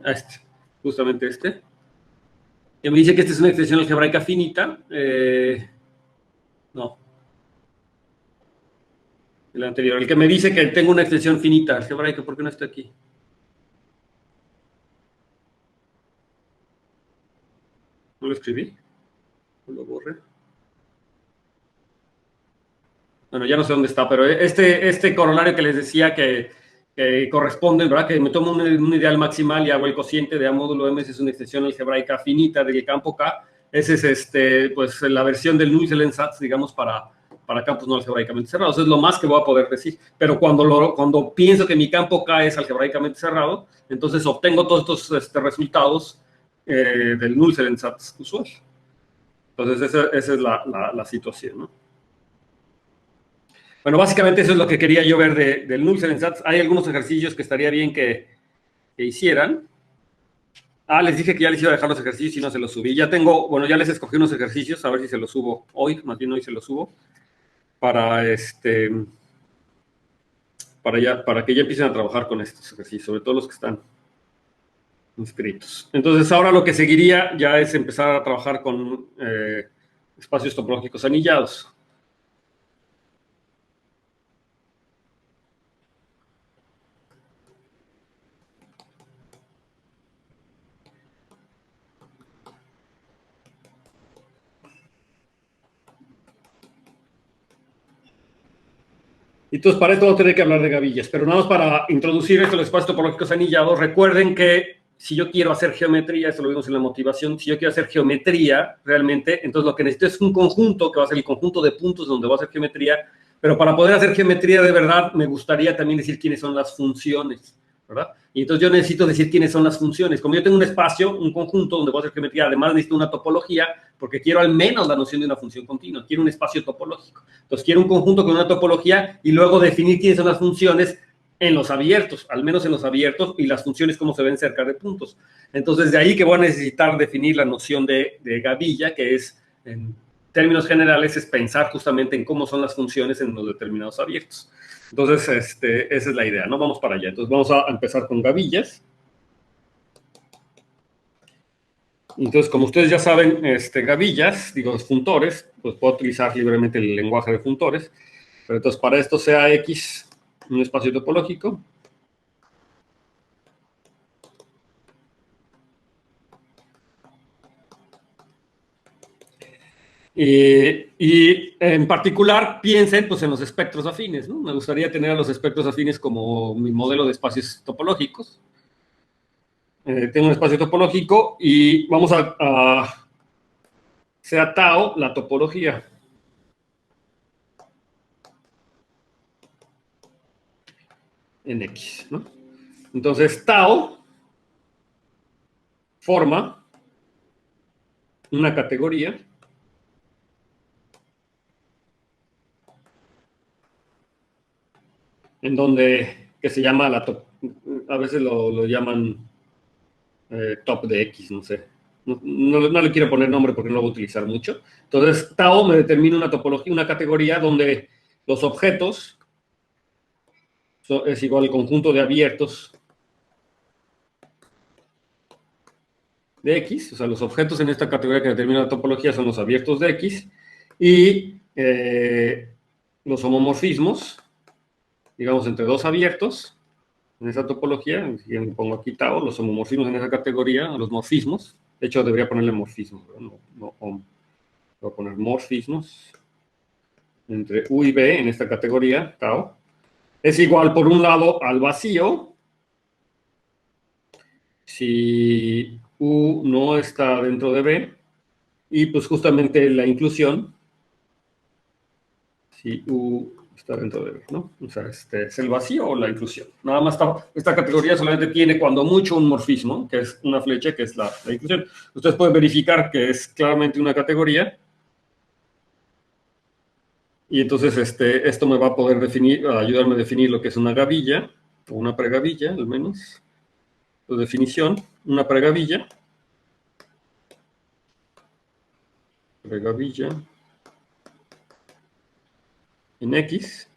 Justamente este. Que me dice que esta es una extensión algebraica finita. No. El anterior, el que me dice que tengo una extensión finita algebraica. ¿Por qué no está aquí? ¿No lo escribí? ¿No lo borré? Bueno, ya no sé dónde está, pero este corolario que les decía que corresponde, ¿verdad? Que me tomo un ideal maximal y hago el cociente de A módulo M, es una extensión algebraica finita del campo K. Ese es pues, la versión del Nullstellensatz, digamos, para campos no algebraicamente cerrados. Es lo más que voy a poder decir. Pero cuando pienso que mi campo K es algebraicamente cerrado, entonces obtengo todos estos resultados del Nullstellensatz usual. Entonces, esa es la situación, ¿no? Bueno, básicamente eso es lo que quería yo ver del Nullstellensatz. Hay algunos ejercicios que estaría bien que hicieran. Les dije que ya les iba a dejar los ejercicios y no se los subí. Ya les escogí unos ejercicios, a ver si se los subo hoy, más bien hoy se los subo, para que ya empiecen a trabajar con estos ejercicios, sobre todo los que están inscritos. Entonces, ahora lo que seguiría ya es empezar a trabajar con espacios topológicos anillados. Entonces, para esto vamos a tener que hablar de gavillas, pero nada más para introducir esto, los espacios topológicos anillados. Recuerden que si yo quiero hacer geometría, eso lo vimos en la motivación, si yo quiero hacer geometría realmente, entonces lo que necesito es un conjunto, que va a ser el conjunto de puntos donde voy a hacer geometría, pero para poder hacer geometría de verdad, me gustaría también decir quiénes son las funciones, ¿verdad? Y entonces yo necesito decir quiénes son las funciones. Como yo tengo un espacio, un conjunto donde voy a hacer geometría, además necesito una topología, porque quiero al menos la noción de una función continua, quiero un espacio topológico. Entonces quiero un conjunto con una topología y luego definir quiénes son las funciones en los abiertos, al menos en los abiertos, y las funciones cómo se ven cerca de puntos. Entonces de ahí que voy a necesitar definir la noción de gavilla, que es, en términos generales, es pensar justamente en cómo son las funciones en los determinados abiertos. Entonces, esa es la idea, ¿no? Vamos para allá. Entonces, vamos a empezar con gavillas. Entonces, como ustedes ya saben, gavillas, digo, funtores, pues puedo utilizar libremente el lenguaje de funtores. Pero entonces, para esto sea X un espacio topológico. Y en particular piensen pues, en los espectros afines, ¿no? Me gustaría tener a los espectros afines como mi modelo de espacios topológicos. Tengo un espacio topológico y vamos a sea tau la topología. En X, ¿no? Entonces, tau forma una categoría en donde, que se llama a veces lo llaman top de X, no sé. No le quiero poner nombre porque no lo voy a utilizar mucho. Entonces, tau me determina una topología, una categoría donde los objetos es igual al conjunto de abiertos de X, o sea, los objetos en esta categoría que determina la topología son los abiertos de X, y los homomorfismos, digamos, entre dos abiertos en esa topología, si pongo aquí tau, los homomorfismos en esa categoría, los morfismos, de hecho debería ponerle morfismos, no voy a poner morfismos, entre U y B en esta categoría, tau, es igual por un lado al vacío, si U no está dentro de B, y pues justamente la inclusión, si U está dentro de B, ¿no? O sea, es el vacío o la inclusión. Nada más esta categoría solamente tiene cuando mucho un morfismo, que es una flecha, que es la inclusión. Ustedes pueden verificar que es claramente una categoría, y entonces esto me va a poder ayudarme a definir lo que es una gavilla, o una pregavilla, al menos. La definición, una pregavilla. Pregavilla en X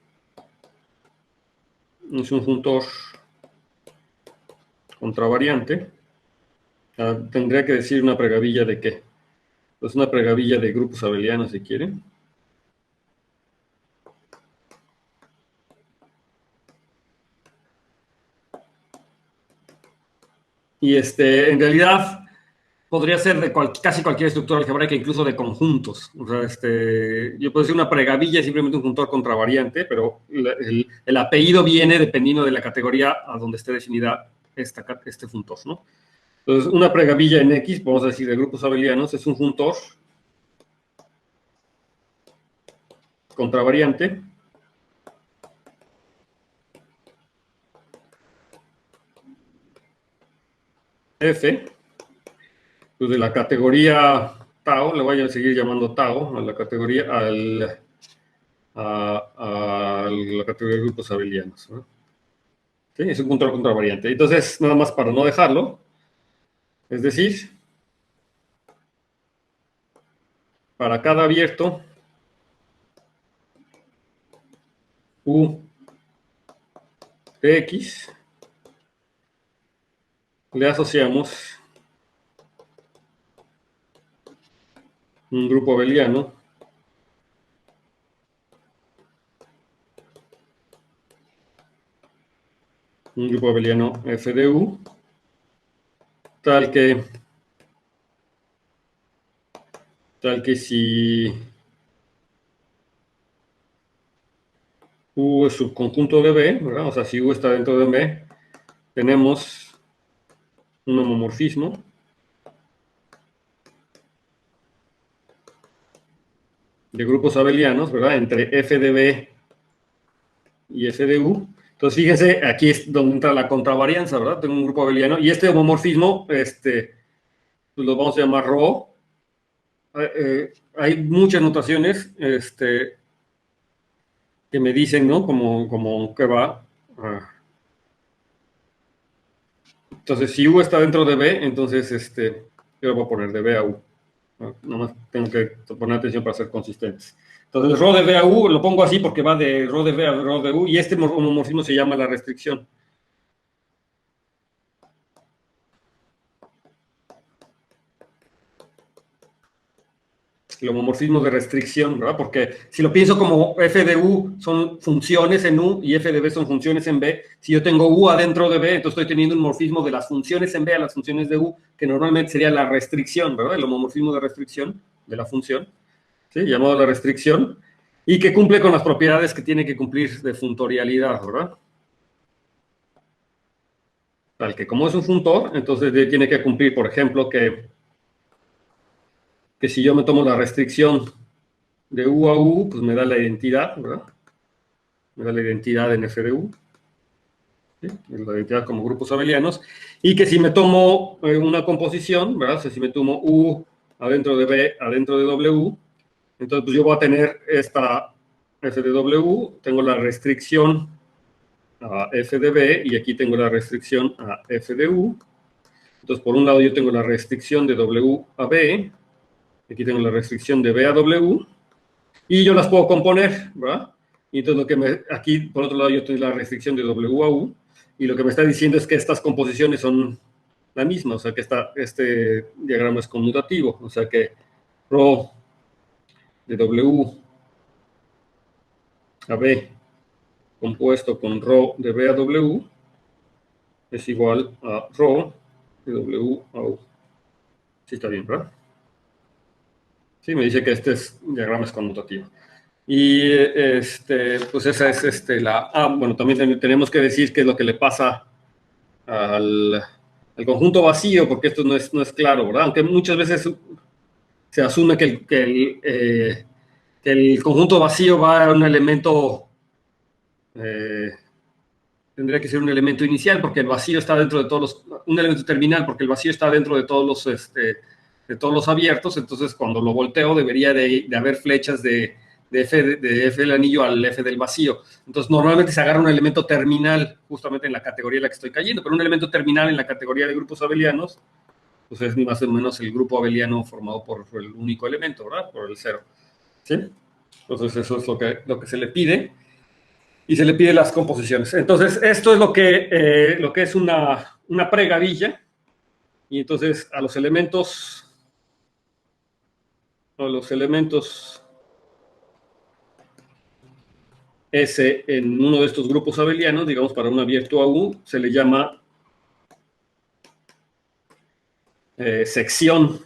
es un funtor contravariante. Tendría que decir una pregavilla de qué. Pues una pregavilla de grupos abelianos, si quieren. Y en realidad podría ser de casi cualquier estructura algebraica, incluso de conjuntos. O sea, yo puedo decir una pregavilla es simplemente un juntor contravariante, pero el apellido viene dependiendo de la categoría a donde esté definida este juntor, ¿no? Entonces, una pregavilla en X, podemos decir de grupos abelianos, es un juntor contravariante F, pues de la categoría tau, le voy a seguir llamando tau a la categoría, a la categoría de grupos abelianos, ¿no? ¿Sí? Es un juntor contravariante. Entonces, nada más para no dejarlo, es decir, para cada abierto U de X, le asociamos un grupo abeliano F de U, tal que si U es subconjunto de B, ¿verdad? O sea, si U está dentro de B, tenemos un homomorfismo de grupos abelianos, ¿verdad? Entre F de B y F de U. Entonces, fíjense, aquí es donde entra la contravarianza, ¿verdad? Tengo un grupo abeliano y este homomorfismo, pues lo vamos a llamar ρ. Hay muchas notaciones, que me dicen, ¿no? Como que va. Entonces, si U está dentro de B, entonces, yo lo voy a poner de B a U. ¿No? Nomás tengo que poner atención para ser consistentes. Entonces, ρ de B a U, lo pongo así porque va de ρ de B a ρ de U, y este homomorfismo se llama la restricción. El homomorfismo de restricción, ¿verdad? Porque si lo pienso como F de U son funciones en U y F de B son funciones en B, si yo tengo U adentro de B, entonces estoy teniendo un morfismo de las funciones en B a las funciones de U, que normalmente sería la restricción, ¿verdad? El homomorfismo de restricción de la función, ¿sí? Llamado la restricción, y que cumple con las propiedades que tiene que cumplir de funtorialidad, ¿verdad? Tal que como es un funtor, entonces tiene que cumplir, por ejemplo, que si yo me tomo la restricción de U a U, pues me da la identidad, ¿verdad? Me da la identidad en F de U, ¿sí? La identidad como grupos abelianos, y que si me tomo una composición, ¿verdad? O sea, si me tomo U adentro de B, adentro de W, entonces pues yo voy a tener esta F de W, tengo la restricción a F de B, y aquí tengo la restricción a F de U. Entonces, por un lado yo tengo la restricción de W a B, aquí tengo la restricción de B a W, y yo las puedo componer, ¿verdad? Y entonces aquí, por otro lado, yo tengo la restricción de W a U, y lo que me está diciendo es que estas composiciones son la misma, o sea que este diagrama es conmutativo, o sea que ρ de W a B compuesto con ρ de B a W es igual a ρ de W a U. Sí está bien, ¿verdad? Sí, me dice que este diagrama es conmutativo. Y pues esa es la... bueno, también tenemos que decir qué es lo que le pasa al conjunto vacío, porque esto no es claro, ¿verdad? Aunque muchas veces se asume que el conjunto vacío va a un elemento... tendría que ser un elemento inicial, porque el vacío está dentro de todos los... Un elemento terminal, porque el vacío está dentro de todos los abiertos, entonces cuando lo volteo debería de haber flechas de F del anillo al F del vacío. Entonces normalmente se agarra un elemento terminal justamente en la categoría en la que estoy cayendo, pero un elemento terminal en la categoría de grupos abelianos, pues es ni más o menos el grupo abeliano formado por el único elemento, ¿verdad? Por el cero. ¿Sí? Entonces eso es lo que se le pide. Y se le pide las composiciones. Entonces esto es lo que es una pregavilla. Y entonces a los elementos S en uno de estos grupos abelianos, digamos para un abierto a U, se le llama sección,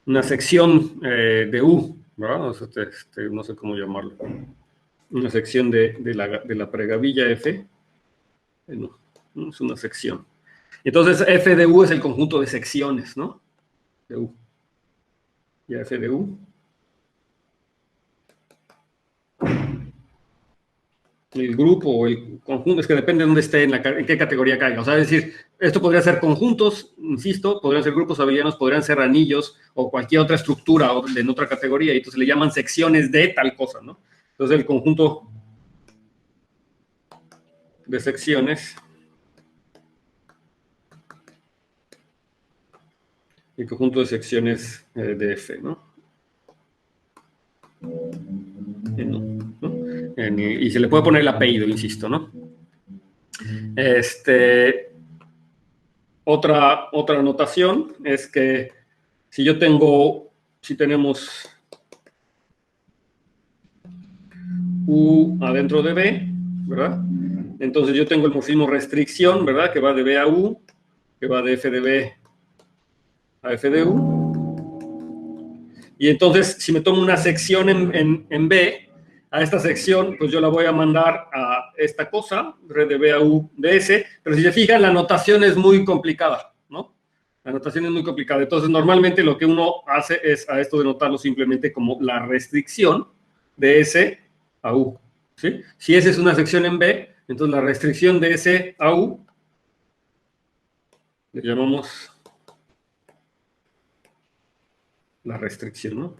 una sección de U, ¿verdad? No sé cómo llamarlo. Una sección de la pregavilla F. No, no es una sección. Entonces, F de U es el conjunto de secciones, ¿no? De U. Y F de U. El grupo o el conjunto, es que depende de dónde esté, en qué categoría caiga. O sea, es decir, esto podría ser conjuntos, insisto, podrían ser grupos abelianos, podrían ser anillos o cualquier otra estructura en otra categoría, y entonces le llaman secciones de tal cosa, ¿no? Entonces, el conjunto de secciones, el conjunto de secciones de F, ¿no? Y se le puede poner el apellido, insisto, ¿no? Otra anotación es que si tenemos U adentro de B, ¿verdad? Entonces yo tengo el morfismo restricción, ¿verdad? Que va de B a U, que va de F de B a F de U. Y entonces, si me tomo una sección en B, a esta sección, pues yo la voy a mandar a esta cosa, red de B a U de S, pero si se fijan, la notación es muy complicada, ¿no? La notación es muy complicada. Entonces, normalmente lo que uno hace es a esto denotarlo simplemente como la restricción de S a U, ¿sí? Si S es una sección en B, entonces la restricción de S a U le llamamos la restricción, ¿no?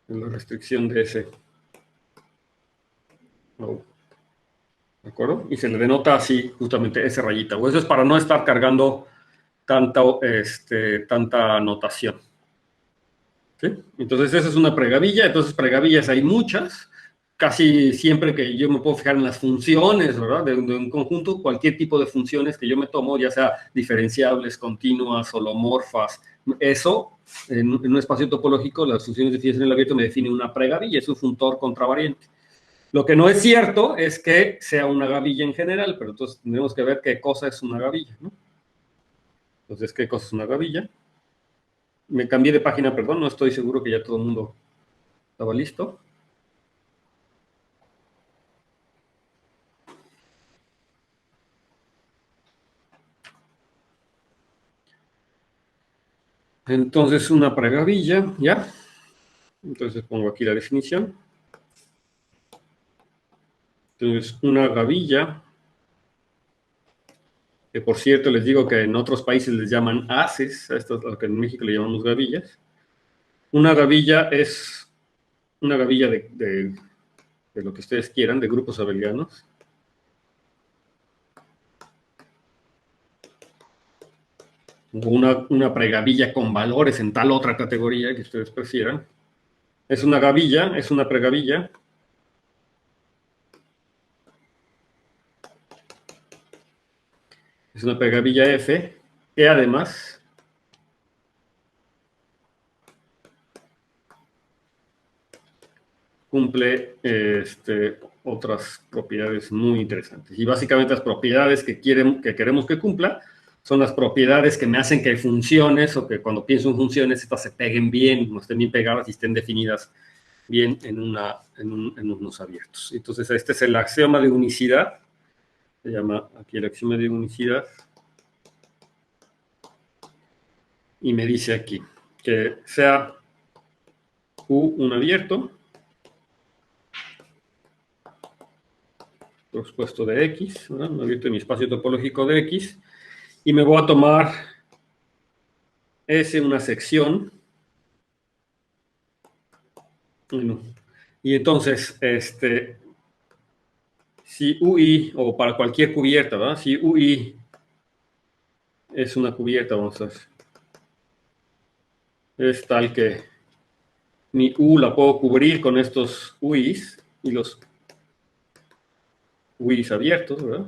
La restricción de S a U. ¿De acuerdo? Y se le denota así, justamente, ese rayita. O eso es para no estar cargando tanta notación. ¿Sí? Entonces, esa es una pregavilla. Entonces, pregavillas hay muchas. Casi siempre que yo me puedo fijar en las funciones, ¿verdad? De un conjunto, cualquier tipo de funciones que yo me tomo, ya sea diferenciables, continuas, holomorfas, eso, en un espacio topológico, las funciones definidas en el abierto me define una pregavilla, es un funtor contravariante. Lo que no es cierto es que sea una gavilla en general, pero entonces tendremos que ver qué cosa es una gavilla, ¿no? Entonces, ¿qué cosa es una gavilla? Me cambié de página, perdón, no estoy seguro que ya todo el mundo estaba listo. Entonces, una pregavilla, ¿ya? Entonces pongo aquí la definición. Entonces, una gavilla, que por cierto les digo que en otros países les llaman haces, a esto es lo que en México le llamamos gavillas. Una gavilla es una gavilla de lo que ustedes quieran, de grupos abelianos. Una pregavilla con valores en tal otra categoría que ustedes prefieran. Es una gavilla, es una pregavilla. Es una pregavilla F, que además cumple otras propiedades muy interesantes. Y básicamente las propiedades que queremos que cumpla son las propiedades que me hacen que funciones, o que cuando pienso en funciones, estas se peguen bien, no estén bien pegadas y estén definidas bien en unos abiertos. Entonces, este es el axioma de unicidad. Se llama aquí el axioma de unicidad. Y me dice aquí que sea U un abierto, por supuesto de X, ¿verdad? Un abierto en mi espacio topológico de X, y me voy a tomar S una sección. Bueno, y entonces, si UI, o para cualquier cubierta, ¿verdad? Si UI es una cubierta, vamos a ver, es tal que mi U la puedo cubrir con estos UIs, y los UIs abiertos, ¿verdad?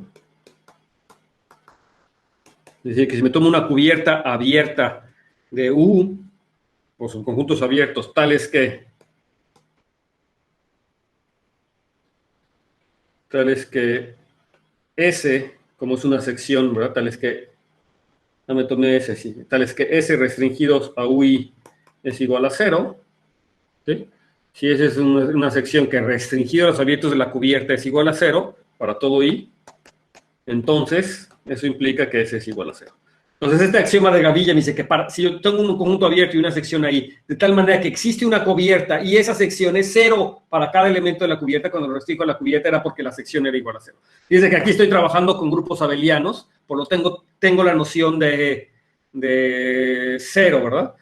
Es decir, que si me tomo una cubierta abierta de U, o son conjuntos abiertos tales que tales que S, como es una sección, ¿verdad? Tales que, no me tomé S, sí, tales que S restringidos a UI es igual a 0, ¿sí? Si esa es una sección que restringido a los abiertos de la cubierta es igual a 0, para todo I, entonces eso implica que S es igual a 0. Entonces, este axioma de Gavilla me dice que si yo tengo un conjunto abierto y una sección ahí, de tal manera que existe una cubierta y esa sección es 0 para cada elemento de la cubierta, cuando lo restringo a la cubierta era porque la sección era igual a 0. Dice que aquí estoy trabajando con grupos abelianos, por lo tanto tengo la noción de 0, ¿verdad?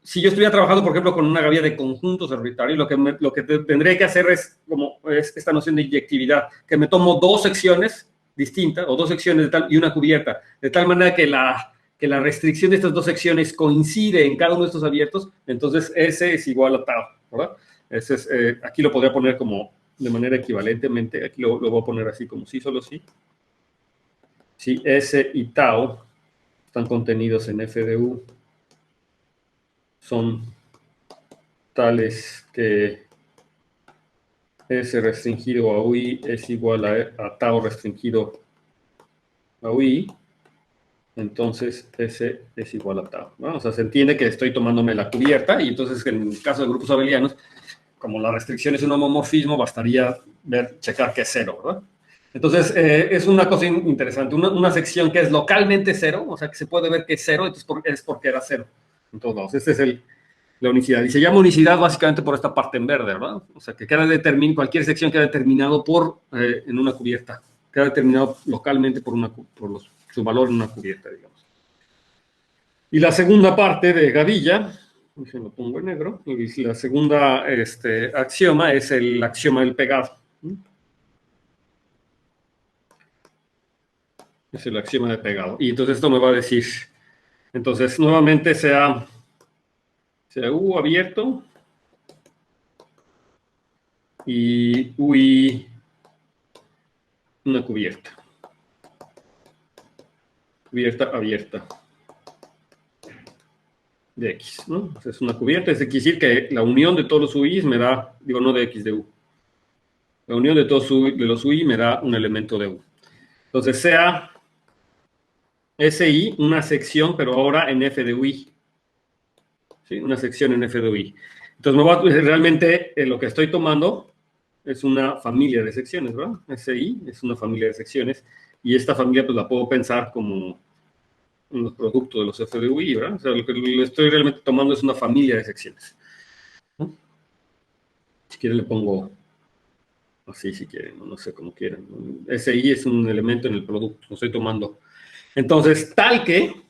Si yo estuviera trabajando, por ejemplo, con una gavilla de conjuntos arbitrarios, lo que tendré que hacer es esta noción de inyectividad, que me tomo dos secciones distintas, o dos secciones y una cubierta, de tal manera que la restricción de estas dos secciones coincide en cada uno de estos abiertos, entonces S es igual a tau, ¿verdad? Aquí lo podría poner como de manera equivalentemente, aquí lo voy a poner así como sí, solo sí. Si S y tau están contenidos en F de U, son tales que S restringido a UI es igual a tau restringido a UI, entonces S es igual a tau, ¿no? O sea, se entiende que estoy tomándome la cubierta y entonces en el caso de grupos abelianos, como la restricción es un homomorfismo, bastaría checar que es 0, ¿verdad? Entonces, es una cosa interesante, una sección que es localmente 0, o sea, que se puede ver que es 0, entonces es porque era 0. En todos lados, esta es la unicidad. Y se llama unicidad básicamente por esta parte en verde, ¿verdad? O sea, que cualquier sección queda determinado en una cubierta, queda determinado localmente por su valor en una cubierta, digamos. Y la segunda parte de Gavilla, se lo pongo en negro, y la segunda axioma es el axioma del pegado. Es el axioma de pegado. Y entonces esto me va a decir, entonces nuevamente sea U abierto y UI una cubierta. Cubierta abierta de X, ¿no? O sea, es una cubierta, es decir que la unión de todos los UIs me da, digo, no de X, de U. La unión de todos los UI me da un elemento de U. Entonces sea SI una sección, pero ahora en F de UI. ¿Sí? Una sección en F de UI. Entonces, realmente lo que estoy tomando es una familia de secciones, ¿verdad? SI es una familia de secciones, y esta familia pues la puedo pensar como unos productos de los F de UI, ¿verdad? O sea, lo que le estoy realmente tomando es una familia de secciones, ¿no? Si quieren le pongo así, si quieren, no sé cómo quieran. SI es un elemento en el producto, lo estoy tomando. Entonces, tal que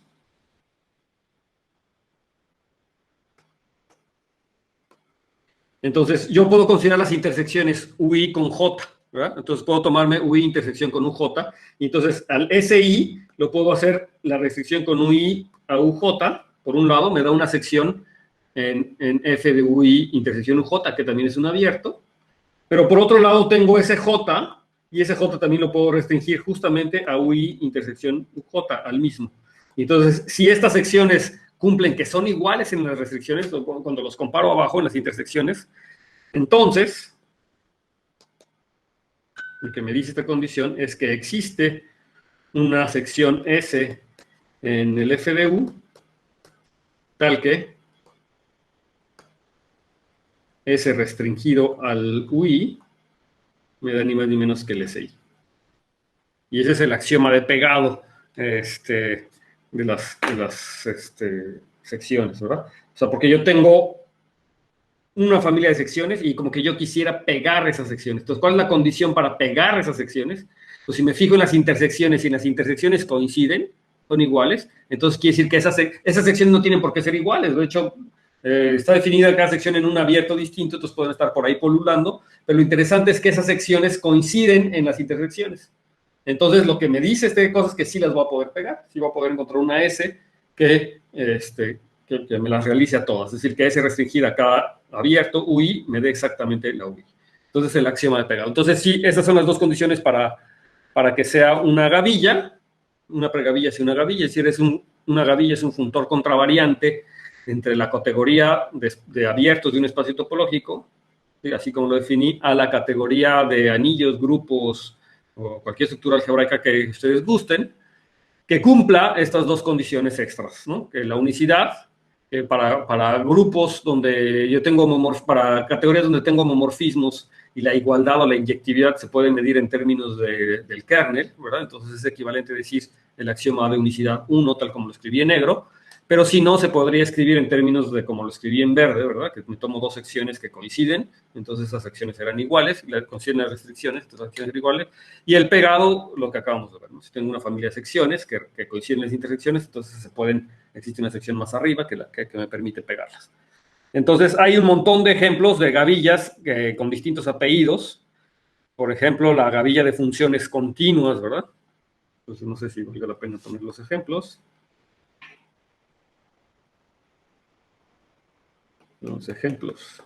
entonces, yo puedo considerar las intersecciones UI con J, ¿verdad? Entonces, puedo tomarme UI intersección con UJ, y entonces al SI lo puedo hacer la restricción con UI a UJ, por un lado, me da una sección en F de UI intersección UJ, que también es un abierto, pero por otro lado tengo SJ, y SJ también lo puedo restringir justamente a UI intersección UJ, al mismo. Y entonces, si estas secciones cumplen que son iguales en las restricciones, cuando los comparo abajo en las intersecciones, entonces, lo que me dice esta condición es que existe una sección S en el F de U, tal que S restringido al UI me da ni más ni menos que el SI. Y ese es el axioma de pegado de las secciones, ¿verdad? O sea, porque yo tengo una familia de secciones y como que yo quisiera pegar esas secciones. Entonces, ¿cuál es la condición para pegar esas secciones? Pues si me fijo en las intersecciones y las intersecciones coinciden, son iguales, entonces quiere decir que esas secciones no tienen por qué ser iguales. De hecho, está definida cada sección en un abierto distinto, entonces pueden estar por ahí polulando, pero lo interesante es que esas secciones coinciden en las intersecciones. Entonces, lo que me dice cosas que sí las voy a poder pegar, sí voy a poder encontrar una S que me las realice a todas. Es decir, que S restringida a cada abierto UI me dé exactamente la UI. Entonces, el axioma de pegado. Entonces, sí, esas son las dos condiciones para que sea una gavilla, una pregavilla y una gavilla. Es decir, una gavilla es un funtor contravariante entre la categoría de abiertos de un espacio topológico, ¿sí? Así como lo definí, a la categoría de anillos, grupos, o cualquier estructura algebraica que ustedes gusten, que cumpla estas dos condiciones extras, ¿no? Que la unicidad, para grupos donde yo tengo para categorías donde tengo homomorfismos, y la igualdad o la inyectividad se puede medir en términos del kernel, ¿verdad? Entonces es equivalente a decir el axioma de unicidad 1, tal como lo escribí en negro, pero si no, se podría escribir en términos de como lo escribí en verde, ¿verdad? Que me tomo dos secciones que coinciden, entonces esas secciones serán iguales, coinciden las restricciones, estas secciones serán iguales, y el pegado, lo que acabamos de ver, ¿no? Si tengo una familia de secciones que coinciden las intersecciones, entonces existe una sección más arriba que me permite pegarlas. Entonces, hay un montón de ejemplos de gavillas con distintos apellidos. Por ejemplo, la gavilla de funciones continuas, ¿verdad? Entonces, no sé si vale la pena poner los ejemplos. Los ejemplos.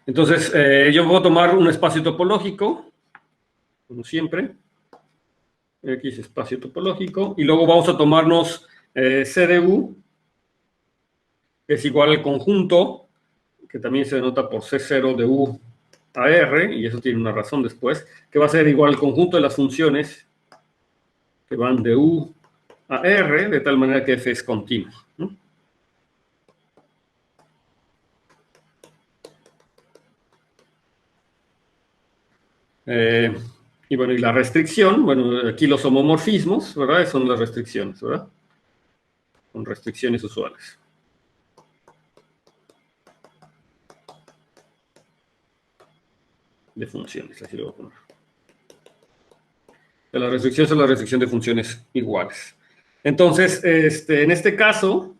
Entonces, yo voy a tomar un espacio topológico, como siempre. X espacio topológico. Y luego vamos a tomarnos CDU, que es igual al conjunto, que también se denota por C0 de U a R, y eso tiene una razón después, que va a ser igual al conjunto de las funciones que van de U a R, de tal manera que F es continuo, ¿no? Y bueno, y la restricción, bueno, aquí los homomorfismos, ¿verdad? Son las restricciones, ¿verdad? Son restricciones usuales. De funciones, así lo voy a poner. La restricción es la restricción de funciones iguales. Entonces, en este caso,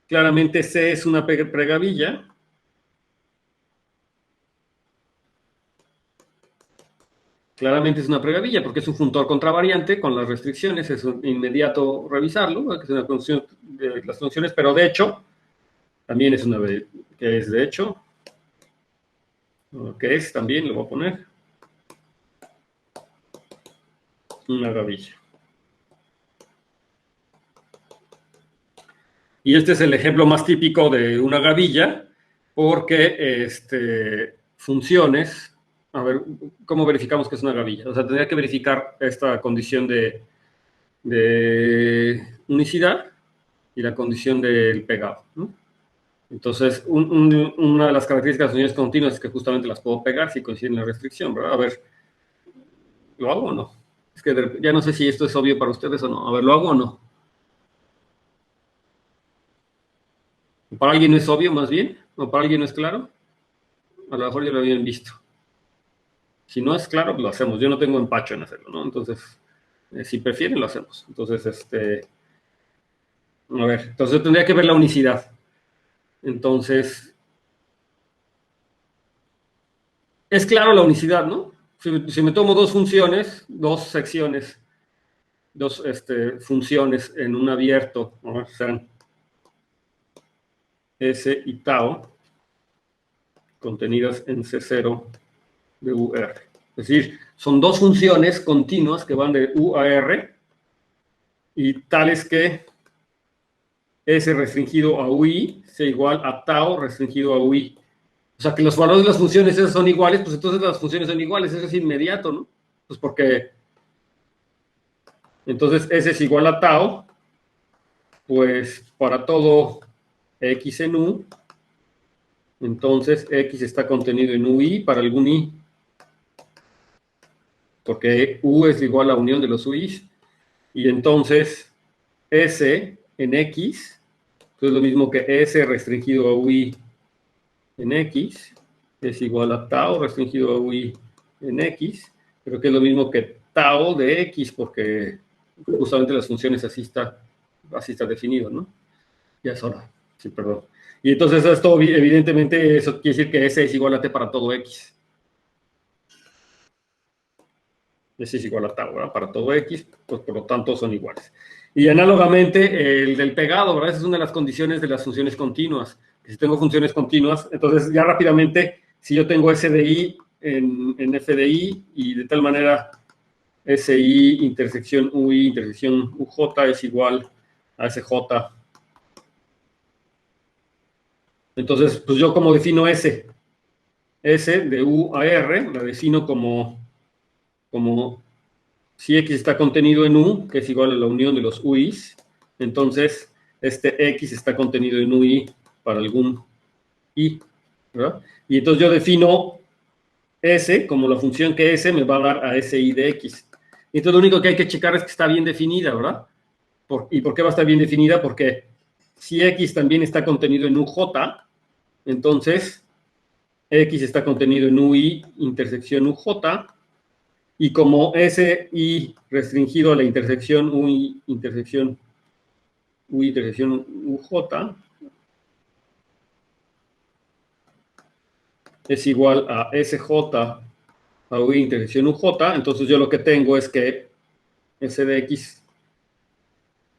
claramente C es una pregavilla. Claramente es una pregavilla porque es un funtor contravariante con las restricciones. Es inmediato revisarlo, que es una función de las funciones, pero de hecho, también es una que es de hecho. Que es también, lo voy a poner. Una gavilla. Y este es el ejemplo más típico de una gavilla, porque funciones, a ver, ¿cómo verificamos que es una gavilla? O sea, tendría que verificar esta condición de unicidad y la condición del pegado, ¿no? Entonces, una de las características de las funciones continuas es que justamente las puedo pegar si coinciden en la restricción, ¿verdad? A ver, ¿lo hago o no? Es que ya no sé si esto es obvio para ustedes o no. A ver, ¿lo hago o no? ¿Para alguien no es obvio, más bien? ¿O para alguien no es claro? A lo mejor ya lo habían visto. Si no es claro, lo hacemos. Yo no tengo empacho en hacerlo, ¿no? Entonces, si prefieren, lo hacemos. Entonces, a ver, entonces tendría que ver la unicidad. Entonces, es claro la unicidad, ¿no? Si me tomo dos funciones, dos secciones, dos funciones en un abierto, ¿no? Sean S y tau, contenidas en C0 de UR. Es decir, son dos funciones continuas que van de U a R y tales que S restringido a UI sea igual a tau restringido a UI. O sea, que los valores de las funciones esas son iguales, pues entonces las funciones son iguales, eso es inmediato, ¿no? Pues porque entonces S es igual a tau, pues para todo X en U, entonces X está contenido en UI para algún I, porque U es igual a la unión de los UIs, y entonces S en X, es lo mismo que S restringido a UI en X, es igual a tau restringido a UI en X, pero que es lo mismo que tau de X, porque justamente las funciones así está definido, ¿no? Ya es hora, sí, perdón. Y entonces esto, evidentemente, eso quiere decir que S es igual a T para todo X. S es igual a tau, ¿verdad? Para todo X, pues por lo tanto son iguales. Y análogamente, el del pegado, ¿verdad? Esa es una de las condiciones de las funciones continuas. Que si tengo funciones continuas, entonces ya rápidamente, si yo tengo S de I en F de I, y de tal manera SI intersección UI intersección UJ es igual a SJ. Entonces, pues yo como defino S S de U a R, la defino como si X está contenido en U, que es igual a la unión de los UIs, entonces este X está contenido en UI para algún I, ¿verdad? Y entonces yo defino S como la función que S me va a dar a SI de X. Y entonces lo único que hay que checar es que está bien definida, ¿verdad? ¿Y por qué va a estar bien definida? Porque si X también está contenido en UJ, entonces X está contenido en UI intersección UJ, y como SI restringido a la intersección UI intersección UJ es igual a SJ a UI intersección UJ, entonces yo lo que tengo es que S de X,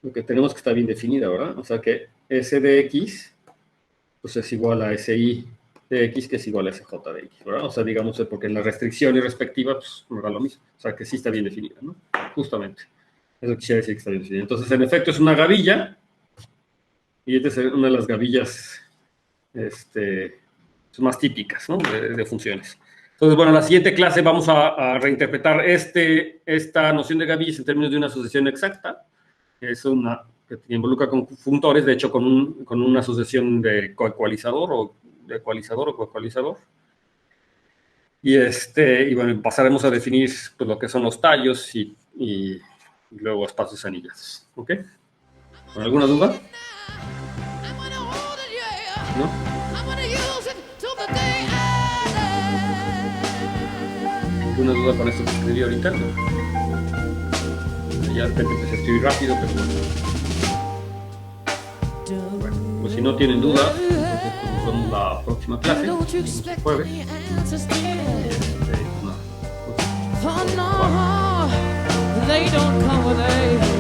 lo que tenemos que estar bien definida, ¿verdad? O sea que S de X pues es igual a SI de X, que es igual a SJ de X, ¿verdad? O sea, digamos, porque en la restricción irrespectiva, pues no era lo mismo. O sea, que sí está bien definida, ¿no? Justamente. Eso quisiera decir que está bien definida. Entonces, en efecto, es una gavilla, y esta es una de las gavillas más típicas, ¿no? De funciones. Entonces, bueno, en la siguiente clase vamos a reinterpretar esta noción de gavillas en términos de una asociación exacta. Es una que involucra conjuntores, de hecho, con una asociación de coecualizador o coecualizador. Y bueno, pasaremos a definir pues, lo que son los tallos y luego espacios anillados. ¿Ok? ¿Alguna duda? ¿No? ¿Alguna duda con esto que escribí ahorita? Ya de repente empecé a escribir rápido, pero bueno, pues si no tienen duda, entonces pues, nos vemos la próxima clase, el jueves. They don't come with a